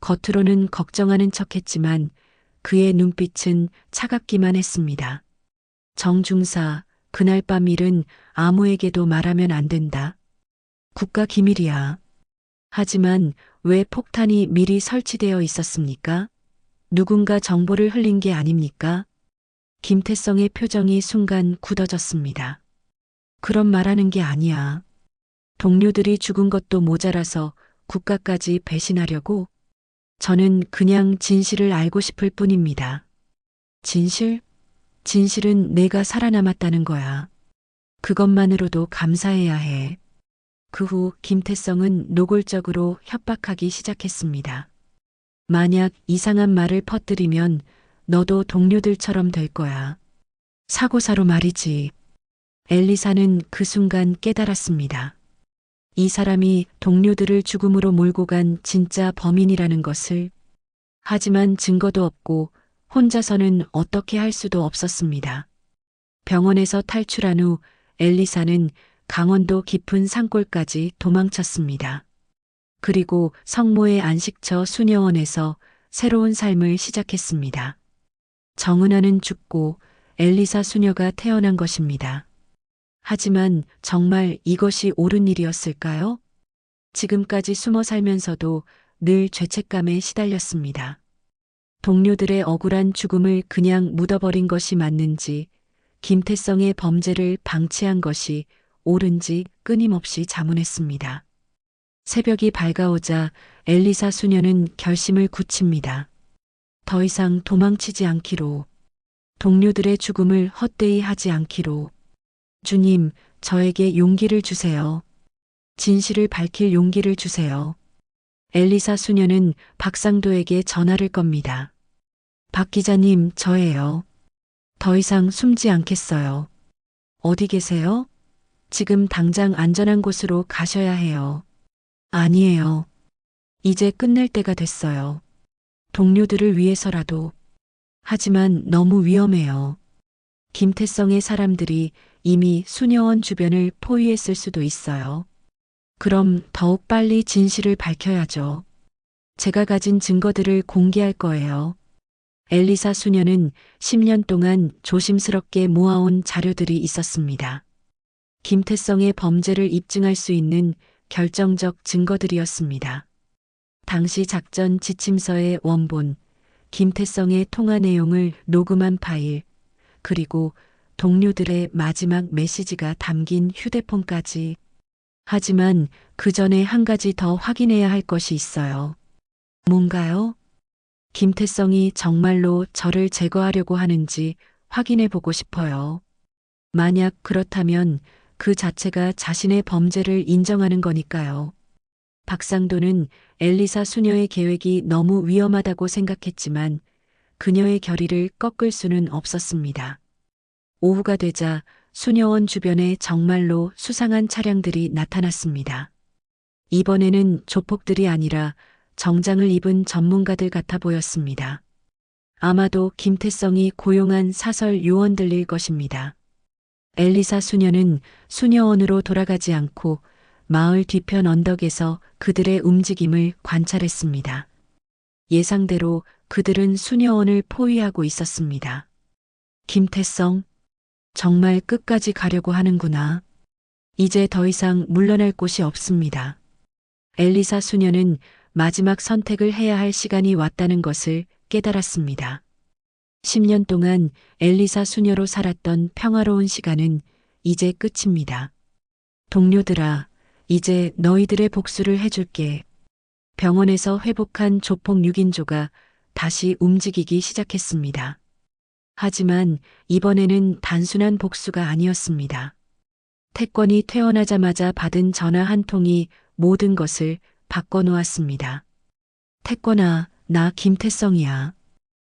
겉으로는 걱정하는 척했지만 그의 눈빛은 차갑기만 했습니다. 정중사, 그날 밤 일은 아무에게도 말하면 안 된다. 국가 기밀이야. 하지만 왜 폭탄이 미리 설치되어 있었습니까? 누군가 정보를 흘린 게 아닙니까? 김태성의 표정이 순간 굳어졌습니다. 그런 말하는 게 아니야. 동료들이 죽은 것도 모자라서 국가까지 배신하려고? 저는 그냥 진실을 알고 싶을 뿐입니다. 진실? 진실은 내가 살아남았다는 거야. 그것만으로도 감사해야 해. 그 후 김태성은 노골적으로 협박하기 시작했습니다. 만약 이상한 말을 퍼뜨리면 너도 동료들처럼 될 거야. 사고사로 말이지. 엘리사는 그 순간 깨달았습니다. 이 사람이 동료들을 죽음으로 몰고 간 진짜 범인이라는 것을. 하지만 증거도 없고 혼자서는 어떻게 할 수도 없었습니다. 병원에서 탈출한 후 엘리사는 강원도 깊은 산골까지 도망쳤습니다. 그리고 성모의 안식처 수녀원에서 새로운 삶을 시작했습니다. 정은아는 죽고 엘리사 수녀가 태어난 것입니다. 하지만 정말 이것이 옳은 일이었을까요? 지금까지 숨어 살면서도 늘 죄책감에 시달렸습니다. 동료들의 억울한 죽음을 그냥 묻어버린 것이 맞는지, 김태성의 범죄를 방치한 것이 옳은지 끊임없이 자문했습니다. 새벽이 밝아오자 엘리사 수녀는 결심을 굳힙니다. 더 이상 도망치지 않기로, 동료들의 죽음을 헛되이 하지 않기로. 주님, 저에게 용기를 주세요. 진실을 밝힐 용기를 주세요. 엘리사 수녀는 박상도에게 전화를 겁니다. 박 기자님, 저예요. 더 이상 숨지 않겠어요. 어디 계세요? 지금 당장 안전한 곳으로 가셔야 해요. 아니에요. 이제 끝낼 때가 됐어요. 동료들을 위해서라도. 하지만 너무 위험해요. 김태성의 사람들이 이미 수녀원 주변을 포위했을 수도 있어요. 그럼 더욱 빨리 진실을 밝혀야죠. 제가 가진 증거들을 공개할 거예요. 엘리사 수녀는 10년 동안 조심스럽게 모아온 자료들이 있었습니다. 김태성의 범죄를 입증할 수 있는 결정적 증거들이었습니다. 당시 작전 지침서의 원본, 김태성의 통화 내용을 녹음한 파일, 그리고 동료들의 마지막 메시지가 담긴 휴대폰까지. 하지만 그 전에 한 가지 더 확인해야 할 것이 있어요. 뭔가요? 김태성이 정말로 저를 제거하려고 하는지 확인해 보고 싶어요. 만약 그렇다면 그 자체가 자신의 범죄를 인정하는 거니까요. 박상도는 엘리사 수녀의 계획이 너무 위험하다고 생각했지만 그녀의 결의를 꺾을 수는 없었습니다. 오후가 되자 수녀원 주변에 정말로 수상한 차량들이 나타났습니다. 이번에는 조폭들이 아니라 정장을 입은 전문가들 같아 보였습니다. 아마도 김태성이 고용한 사설 요원들일 것입니다. 엘리사 수녀는 수녀원으로 돌아가지 않고 마을 뒤편 언덕에서 그들의 움직임을 관찰했습니다. 예상대로 그들은 수녀원을 포위하고 있었습니다. 김태성, 정말 끝까지 가려고 하는구나. 이제 더 이상 물러날 곳이 없습니다. 엘리사 수녀는 마지막 선택을 해야 할 시간이 왔다는 것을 깨달았습니다. 10년 동안 엘리사 수녀로 살았던 평화로운 시간은 이제 끝입니다. 동료들아, 이제 너희들의 복수를 해줄게. 병원에서 회복한 조폭 6인조가 다시 움직이기 시작했습니다. 하지만 이번에는 단순한 복수가 아니었습니다. 태권이 퇴원하자마자 받은 전화 한 통이 모든 것을 바꿔놓았습니다. 태권아, 나 김태성이야.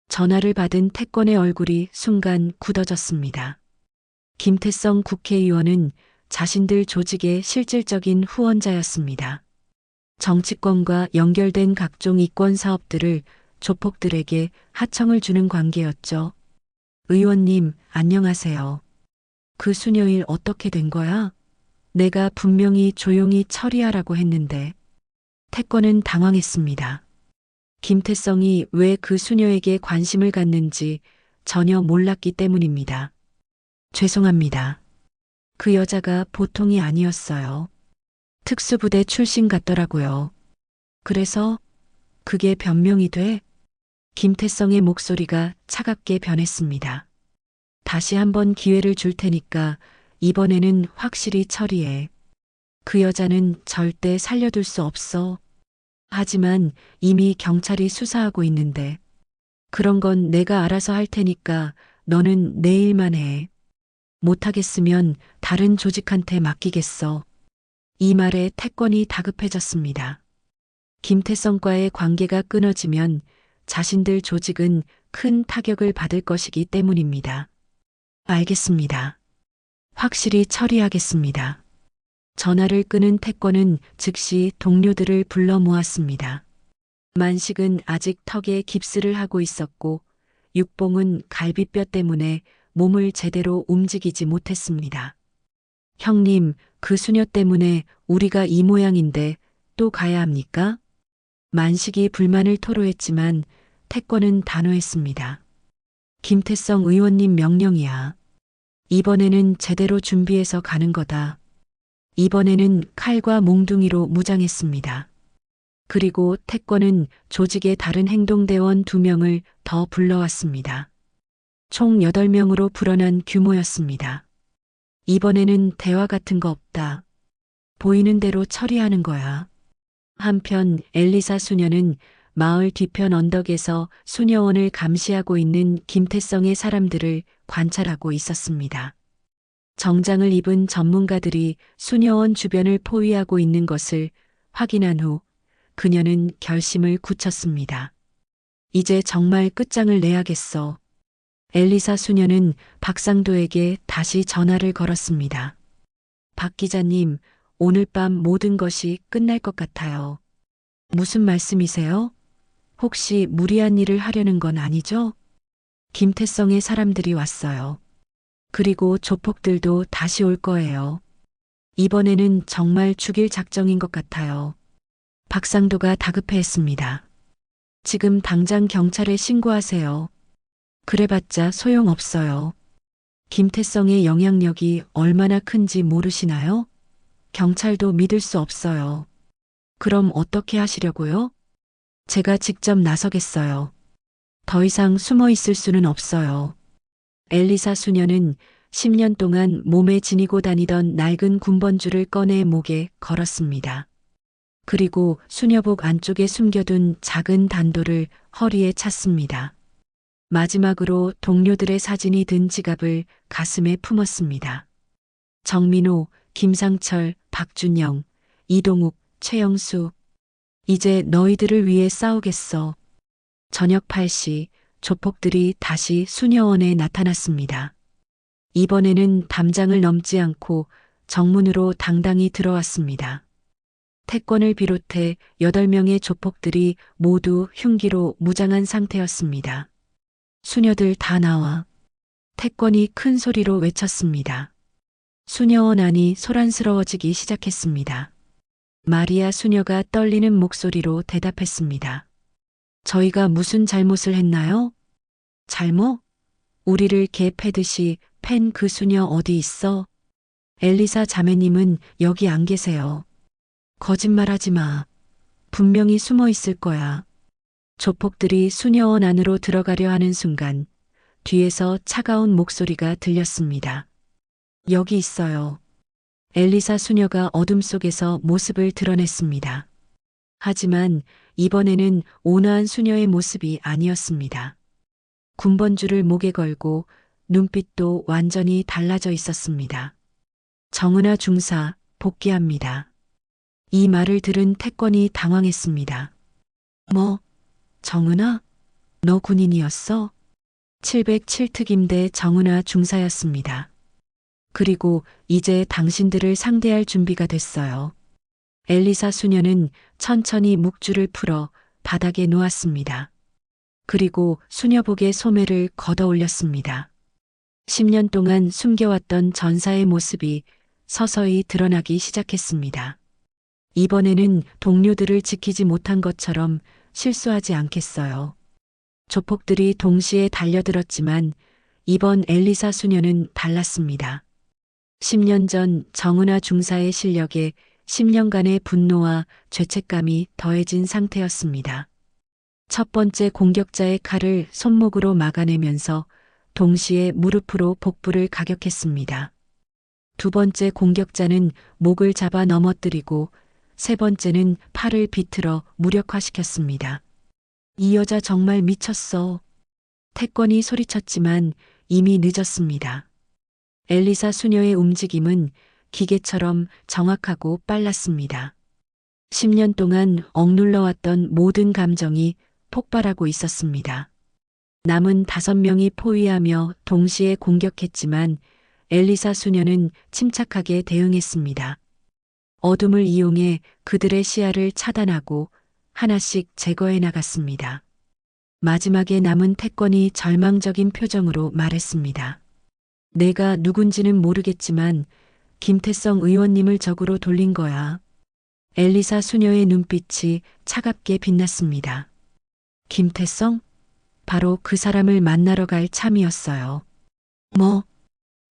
전화를 받은 태권의 얼굴이 순간 굳어졌습니다. 김태성 국회의원은 자신들 조직의 실질적인 후원자였습니다. 정치권과 연결된 각종 이권 사업들을 조폭들에게 하청을 주는 관계였죠. 의원님, 안녕하세요. 그 수녀 일 어떻게 된 거야? 내가 분명히 조용히 처리하라고 했는데. 태권은 당황했습니다. 김태성이 왜 그 수녀에게 관심을 갖는지 전혀 몰랐기 때문입니다. 죄송합니다. 그 여자가 보통이 아니었어요. 특수부대 출신 같더라고요. 그래서 그게 변명이 돼? 김태성의 목소리가 차갑게 변했습니다. 다시 한번 기회를 줄 테니까 이번에는 확실히 처리해. 그 여자는 절대 살려둘 수 없어. 하지만 이미 경찰이 수사하고 있는데 그런 건 내가 알아서 할 테니까 너는 내 일만 해. 못하겠으면 다른 조직한테 맡기겠어. 이 말에 태권이 다급해졌습니다. 김태성과의 관계가 끊어지면 자신들 조직은 큰 타격을 받을 것이기 때문입니다. 알겠습니다. 확실히 처리하겠습니다. 전화를 끊은 태권은 즉시 동료들을 불러 모았습니다. 만식은 아직 턱에 깁스를 하고 있었고 육봉은 갈비뼈 때문에 몸을 제대로 움직이지 못했습니다. 형님, 그 수녀 때문에 우리가 이 모양인데 또 가야 합니까? 만식이 불만을 토로했지만 태권은 단호했습니다. 김태성 의원님 명령이야. 이번에는 제대로 준비해서 가는 거다. 이번에는 칼과 몽둥이로 무장했습니다. 그리고 태권은 조직의 다른 행동대원 2명을 더 불러왔습니다. 총 8명으로 불어난 규모였습니다. 이번에는 대화 같은 거 없다. 보이는 대로 처리하는 거야. 한편 엘리사 수녀는 마을 뒤편 언덕에서 수녀원을 감시하고 있는 김태성의 사람들을 관찰하고 있었습니다. 정장을 입은 전문가들이 수녀원 주변을 포위하고 있는 것을 확인한 후 그녀는 결심을 굳혔습니다. 이제 정말 끝장을 내야겠어. 엘리사 수녀는 박상도에게 다시 전화를 걸었습니다. 박 기자님, 오늘 밤 모든 것이 끝날 것 같아요. 무슨 말씀이세요? 혹시 무리한 일을 하려는 건 아니죠? 김태성의 사람들이 왔어요. 그리고 조폭들도 다시 올 거예요. 이번에는 정말 죽일 작정인 것 같아요. 박상도가 다급해했습니다. 지금 당장 경찰에 신고하세요. 그래봤자 소용없어요. 김태성의 영향력이 얼마나 큰지 모르시나요? 경찰도 믿을 수 없어요. 그럼 어떻게 하시려고요? 제가 직접 나서겠어요. 더 이상 숨어 있을 수는 없어요. 엘리사 수녀는 10년 동안 몸에 지니고 다니던 낡은 군번줄을 꺼내 목에 걸었습니다. 그리고 수녀복 안쪽에 숨겨둔 작은 단도를 허리에 찼습니다. 마지막으로 동료들의 사진이 든 지갑을 가슴에 품었습니다. 정민호, 김상철, 박준영, 이동욱, 최영수. 이제 너희들을 위해 싸우겠어. 저녁 8시 조폭들이 다시 수녀원에 나타났습니다. 이번에는 담장을 넘지 않고 정문으로 당당히 들어왔습니다. 태권을 비롯해 8명의 조폭들이 모두 흉기로 무장한 상태였습니다. 수녀들 다 나와. 태권이 큰 소리로 외쳤습니다. 수녀원 안이 소란스러워지기 시작했습니다. 마리아 수녀가 떨리는 목소리로 대답했습니다. 저희가 무슨 잘못을 했나요? 잘못? 우리를 개 패듯이 팬 그 수녀 어디 있어? 엘리사 자매님은 여기 안 계세요. 거짓말하지 마. 분명히 숨어 있을 거야. 조폭들이 수녀원 안으로 들어가려 하는 순간 뒤에서 차가운 목소리가 들렸습니다. 여기 있어요. 엘리사 수녀가 어둠 속에서 모습을 드러냈습니다. 하지만 이번에는 온화한 수녀의 모습이 아니었습니다. 군번줄을 목에 걸고 눈빛도 완전히 달라져 있었습니다. 정은아 중사, 복귀합니다. 이 말을 들은 태권이 당황했습니다. 뭐, 정은아? 너 군인이었어? 707특임대 정은아 중사였습니다. 그리고 이제 당신들을 상대할 준비가 됐어요. 엘리사 수녀는 천천히 묵줄을 풀어 바닥에 놓았습니다. 그리고 수녀복의 소매를 걷어 올렸습니다. 10년 동안 숨겨왔던 전사의 모습이 서서히 드러나기 시작했습니다. 이번에는 동료들을 지키지 못한 것처럼 실수하지 않겠어요. 조폭들이 동시에 달려들었지만 이번 엘리사 수녀는 달랐습니다. 10년 전 정은아 중사의 실력에 10년간의 분노와 죄책감이 더해진 상태였습니다. 첫 번째 공격자의 칼을 손목으로 막아내면서 동시에 무릎으로 복부를 가격했습니다. 두 번째 공격자는 목을 잡아 넘어뜨리고 세 번째는 팔을 비틀어 무력화시켰습니다. 이 여자 정말 미쳤어. 태권이 소리쳤지만 이미 늦었습니다. 엘리사 수녀의 움직임은 기계처럼 정확하고 빨랐습니다. 10년 동안 억눌러왔던 모든 감정이 폭발하고 있었습니다. 남은 5명이 포위하며 동시에 공격했지만 엘리사 수녀는 침착하게 대응했습니다. 어둠을 이용해 그들의 시야를 차단하고 하나씩 제거해 나갔습니다. 마지막에 남은 태권이 절망적인 표정으로 말했습니다. 내가 누군지는 모르겠지만 김태성 의원님을 적으로 돌린 거야. 엘리사 수녀의 눈빛이 차갑게 빛났습니다. 김태성? 바로 그 사람을 만나러 갈 참이었어요. 뭐?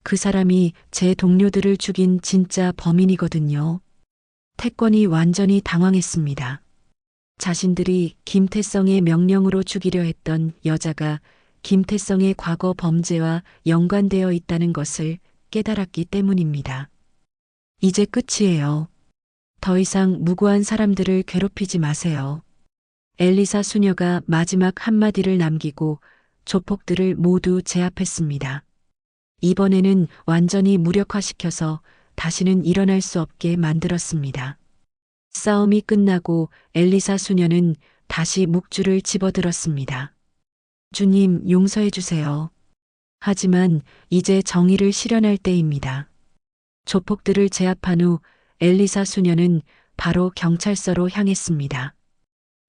그 사람이 제 동료들을 죽인 진짜 범인이거든요. 태권이 완전히 당황했습니다. 자신들이 김태성의 명령으로 죽이려 했던 여자가 김태성의 과거 범죄와 연관되어 있다는 것을 깨달았기 때문입니다. 이제 끝이에요. 더 이상 무고한 사람들을 괴롭히지 마세요. 엘리사 수녀가 마지막 한마디를 남기고 조폭들을 모두 제압했습니다. 이번에는 완전히 무력화시켜서 다시는 일어날 수 없게 만들었습니다. 싸움이 끝나고 엘리사 수녀는 다시 묵주를 집어들었습니다. 주님, 용서해 주세요. 하지만 이제 정의를 실현할 때입니다. 조폭들을 제압한 후 엘리사 수녀는 바로 경찰서로 향했습니다.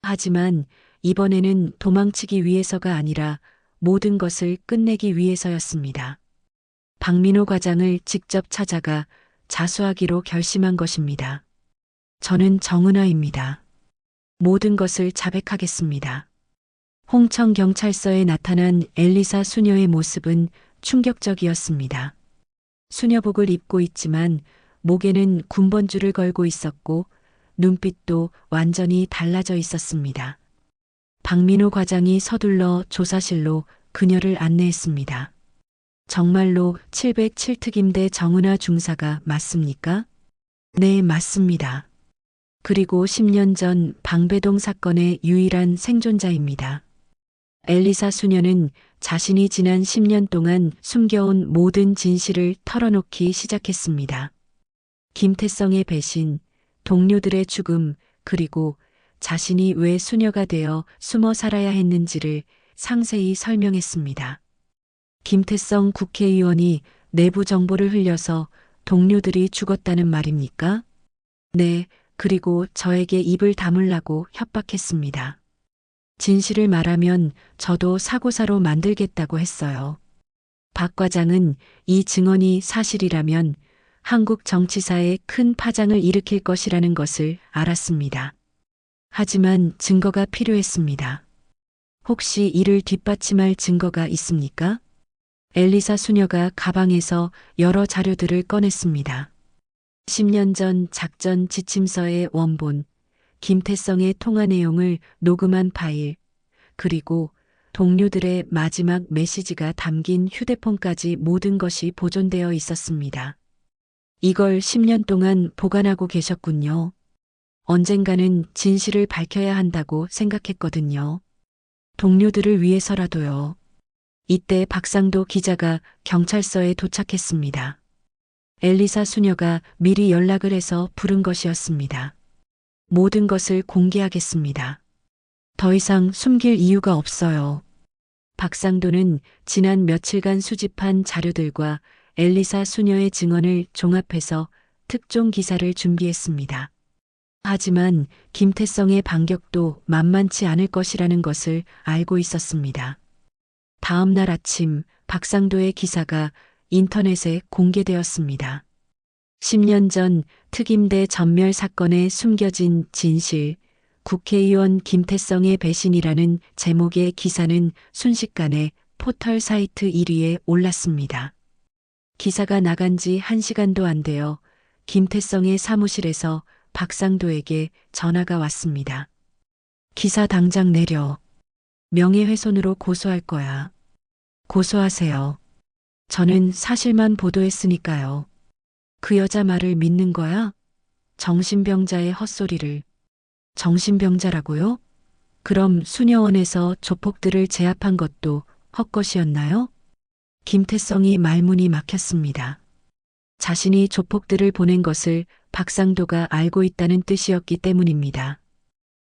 하지만 이번에는 도망치기 위해서가 아니라 모든 것을 끝내기 위해서였습니다. 박민호 과장을 직접 찾아가 자수하기로 결심한 것입니다. 저는 정은아입니다. 모든 것을 자백하겠습니다. 홍천 경찰서에 나타난 엘리사 수녀의 모습은 충격적이었습니다. 수녀복을 입고 있지만 목에는 군번줄을 걸고 있었고 눈빛도 완전히 달라져 있었습니다. 박민호 과장이 서둘러 조사실로 그녀를 안내했습니다. 정말로 707특임대 정은아 중사가 맞습니까? 네, 맞습니다. 그리고 10년 전 방배동 사건의 유일한 생존자입니다. 엘리사 수녀는 자신이 지난 10년 동안 숨겨온 모든 진실을 털어놓기 시작했습니다. 김태성의 배신, 동료들의 죽음, 그리고 자신이 왜 수녀가 되어 숨어 살아야 했는지를 상세히 설명했습니다. 김태성 국회의원이 내부 정보를 흘려서 동료들이 죽었다는 말입니까? 네, 그리고 저에게 입을 다물라고 협박했습니다. 진실을 말하면 저도 사고사로 만들겠다고 했어요. 박 과장은 이 증언이 사실이라면 한국 정치사에 큰 파장을 일으킬 것이라는 것을 알았습니다. 하지만 증거가 필요했습니다. 혹시 이를 뒷받침할 증거가 있습니까? 엘리사 수녀가 가방에서 여러 자료들을 꺼냈습니다. 10년 전 작전 지침서의 원본, 김태성의 통화 내용을 녹음한 파일, 그리고 동료들의 마지막 메시지가 담긴 휴대폰까지 모든 것이 보존되어 있었습니다. 이걸 10년 동안 보관하고 계셨군요. 언젠가는 진실을 밝혀야 한다고 생각했거든요. 동료들을 위해서라도요. 이때 박상도 기자가 경찰서에 도착했습니다. 엘리사 수녀가 미리 연락을 해서 부른 것이었습니다. 모든 것을 공개하겠습니다. 더 이상 숨길 이유가 없어요. 박상도는 지난 며칠간 수집한 자료들과 엘리사 수녀의 증언을 종합해서 특종 기사를 준비했습니다. 하지만 김태성의 반격도 만만치 않을 것이라는 것을 알고 있었습니다. 다음 날 아침 박상도의 기사가 인터넷에 공개되었습니다. 10년 전 특임대 전멸 사건에 숨겨진 진실, 국회의원 김태성의 배신이라는 제목의 기사는 순식간에 포털 사이트 1위에 올랐습니다. 기사가 나간 지 1시간도 안 되어 김태성의 사무실에서 박상도에게 전화가 왔습니다. 기사 당장 내려. 명예훼손으로 고소할 거야. 고소하세요. 저는 사실만 보도했으니까요. 그 여자 말을 믿는 거야? 정신병자의 헛소리를. 정신병자라고요? 그럼 수녀원에서 조폭들을 제압한 것도 헛것이었나요? 김태성이 말문이 막혔습니다. 자신이 조폭들을 보낸 것을 박상도가 알고 있다는 뜻이었기 때문입니다.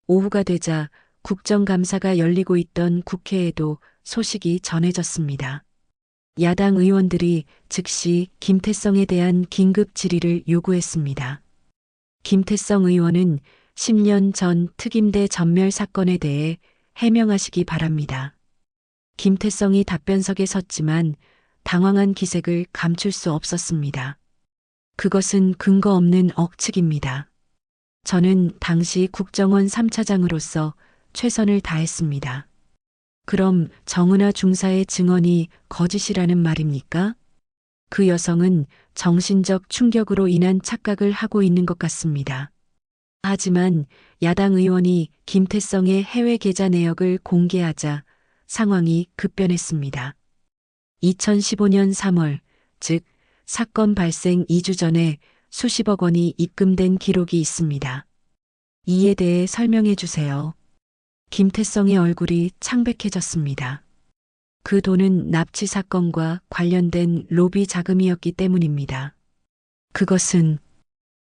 오후가 되자 국정감사가 열리고 있던 국회에도 소식이 전해졌습니다. 야당 의원들이 즉시 김태성에 대한 긴급 질의를 요구했습니다. 김태성 의원은 10년 전 특임대 전멸 사건에 대해 해명하시기 바랍니다. 김태성이 답변석에 섰지만 당황한 기색을 감출 수 없었습니다. 그것은 근거 없는 억측입니다. 저는 당시 국정원 3차장으로서 최선을 다했습니다. 그럼 정은하 중사의 증언이 거짓이라는 말입니까? 그 여성은 정신적 충격으로 인한 착각을 하고 있는 것 같습니다. 하지만 야당 의원이 김태성의 해외 계좌 내역을 공개하자 상황이 급변했습니다. 2015년 3월, 즉 사건 발생 2주 전에 수십억 원이 입금된 기록이 있습니다. 이에 대해 설명해 주세요. 김태성의 얼굴이 창백해졌습니다. 그 돈은 납치 사건과 관련된 로비 자금이었기 때문입니다. 그것은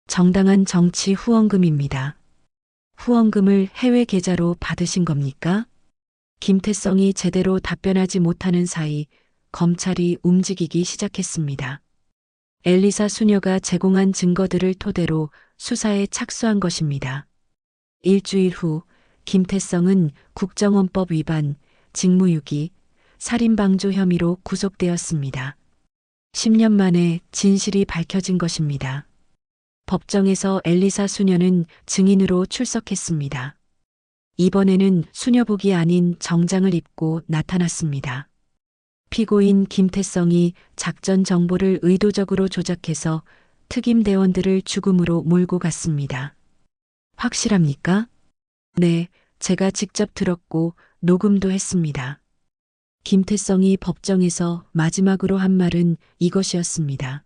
정당한 정치 후원금입니다. 후원금을 해외 계좌로 받으신 겁니까? 김태성이 제대로 답변하지 못하는 사이 검찰이 움직이기 시작했습니다. 엘리사 수녀가 제공한 증거들을 토대로 수사에 착수한 것입니다. 일주일 후 김태성은 국정원법 위반, 직무유기, 살인방조 혐의로 구속되었습니다. 10년 만에 진실이 밝혀진 것입니다. 법정에서 엘리사 수녀는 증인으로 출석했습니다. 이번에는 수녀복이 아닌 정장을 입고 나타났습니다. 피고인 김태성이 작전 정보를 의도적으로 조작해서 특임대원들을 죽음으로 몰고 갔습니다. 확실합니까? 네, 제가 직접 들었고 녹음도 했습니다. 김태성이 법정에서 마지막으로 한 말은 이것이었습니다.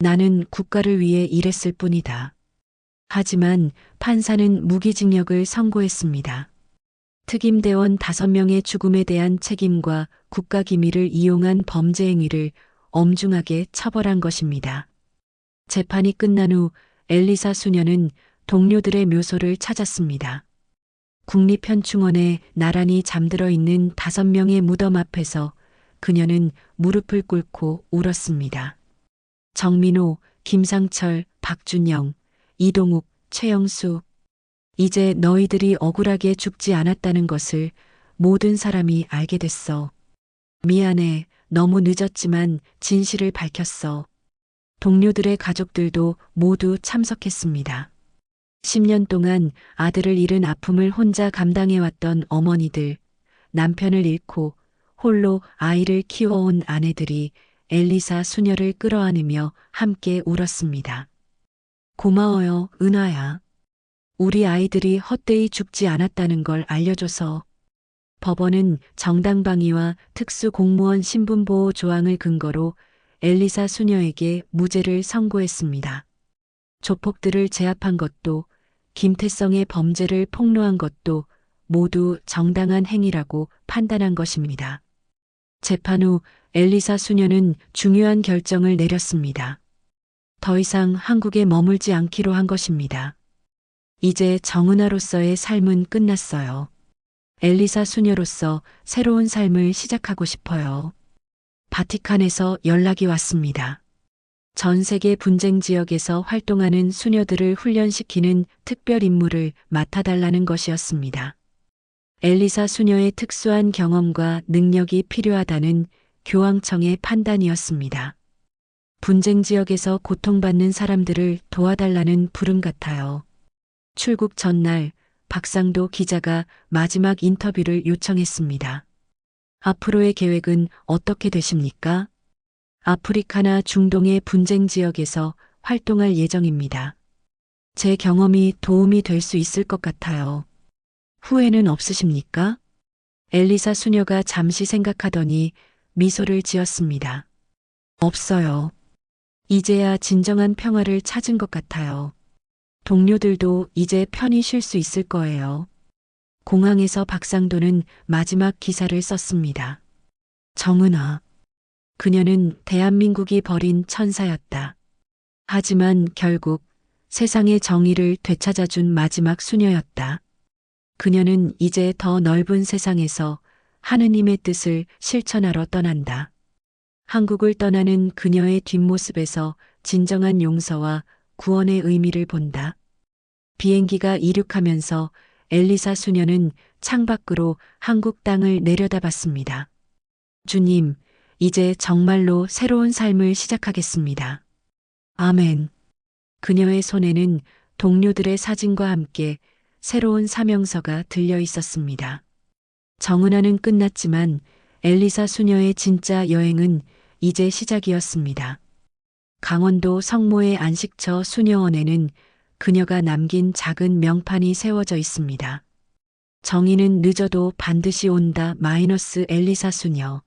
나는 국가를 위해 일했을 뿐이다. 하지만 판사는 무기징역을 선고했습니다. 특임대원 5명의 죽음에 대한 책임과 국가기밀을 이용한 범죄 행위를 엄중하게 처벌한 것입니다. 재판이 끝난 후 엘리사 수녀는 동료들의 묘소를 찾았습니다. 국립현충원에 나란히 잠들어 있는 5명의 무덤 앞에서 그녀는 무릎을 꿇고 울었습니다. 정민호, 김상철, 박준영, 이동욱, 최영수. 이제 너희들이 억울하게 죽지 않았다는 것을 모든 사람이 알게 됐어. 미안해. 너무 늦었지만 진실을 밝혔어. 동료들의 가족들도 모두 참석했습니다. 10년 동안 아들을 잃은 아픔을 혼자 감당해왔던 어머니들, 남편을 잃고 홀로 아이를 키워온 아내들이 엘리사 수녀를 끌어안으며 함께 울었습니다. 고마워요, 은하야. 우리 아이들이 헛되이 죽지 않았다는 걸 알려줘서. 법원은 정당방위와 특수공무원 신분보호 조항을 근거로 엘리사 수녀에게 무죄를 선고했습니다. 조폭들을 제압한 것도 김태성의 범죄를 폭로한 것도 모두 정당한 행위라고 판단한 것입니다. 재판 후 엘리사 수녀는 중요한 결정을 내렸습니다. 더 이상 한국에 머물지 않기로 한 것입니다. 이제 정은하로서의 삶은 끝났어요. 엘리사 수녀로서 새로운 삶을 시작하고 싶어요. 바티칸에서 연락이 왔습니다. 전 세계 분쟁 지역에서 활동하는 수녀들을 훈련시키는 특별 임무를 맡아달라는 것이었습니다. 엘리사 수녀의 특수한 경험과 능력이 필요하다는 교황청의 판단이었습니다. 분쟁 지역에서 고통받는 사람들을 도와달라는 부름 같아요. 출국 전날 박상도 기자가 마지막 인터뷰를 요청했습니다. 앞으로의 계획은 어떻게 되십니까? 아프리카나 중동의 분쟁 지역에서 활동할 예정입니다. 제 경험이 도움이 될 수 있을 것 같아요. 후회는 없으십니까? 엘리사 수녀가 잠시 생각하더니 미소를 지었습니다. 없어요. 이제야 진정한 평화를 찾은 것 같아요. 동료들도 이제 편히 쉴 수 있을 거예요. 공항에서 박상도는 마지막 기사를 썼습니다. 정은아. 그녀는 대한민국이 버린 천사였다. 하지만 결국 세상의 정의를 되찾아준 마지막 수녀였다. 그녀는 이제 더 넓은 세상에서 하느님의 뜻을 실천하러 떠난다. 한국을 떠나는 그녀의 뒷모습에서 진정한 용서와 구원의 의미를 본다. 비행기가 이륙하면서 엘리사 수녀는 창밖으로 한국 땅을 내려다봤습니다. 주님, 이제 정말로 새로운 삶을 시작하겠습니다. 아멘. 그녀의 손에는 동료들의 사진과 함께 새로운 사명서가 들려 있었습니다. 정은아는 끝났지만 엘리사 수녀의 진짜 여행은 이제 시작이었습니다. 강원도 성모의 안식처 수녀원에는 그녀가 남긴 작은 명판이 세워져 있습니다. 정의는 늦어도 반드시 온다. 엘리사 수녀.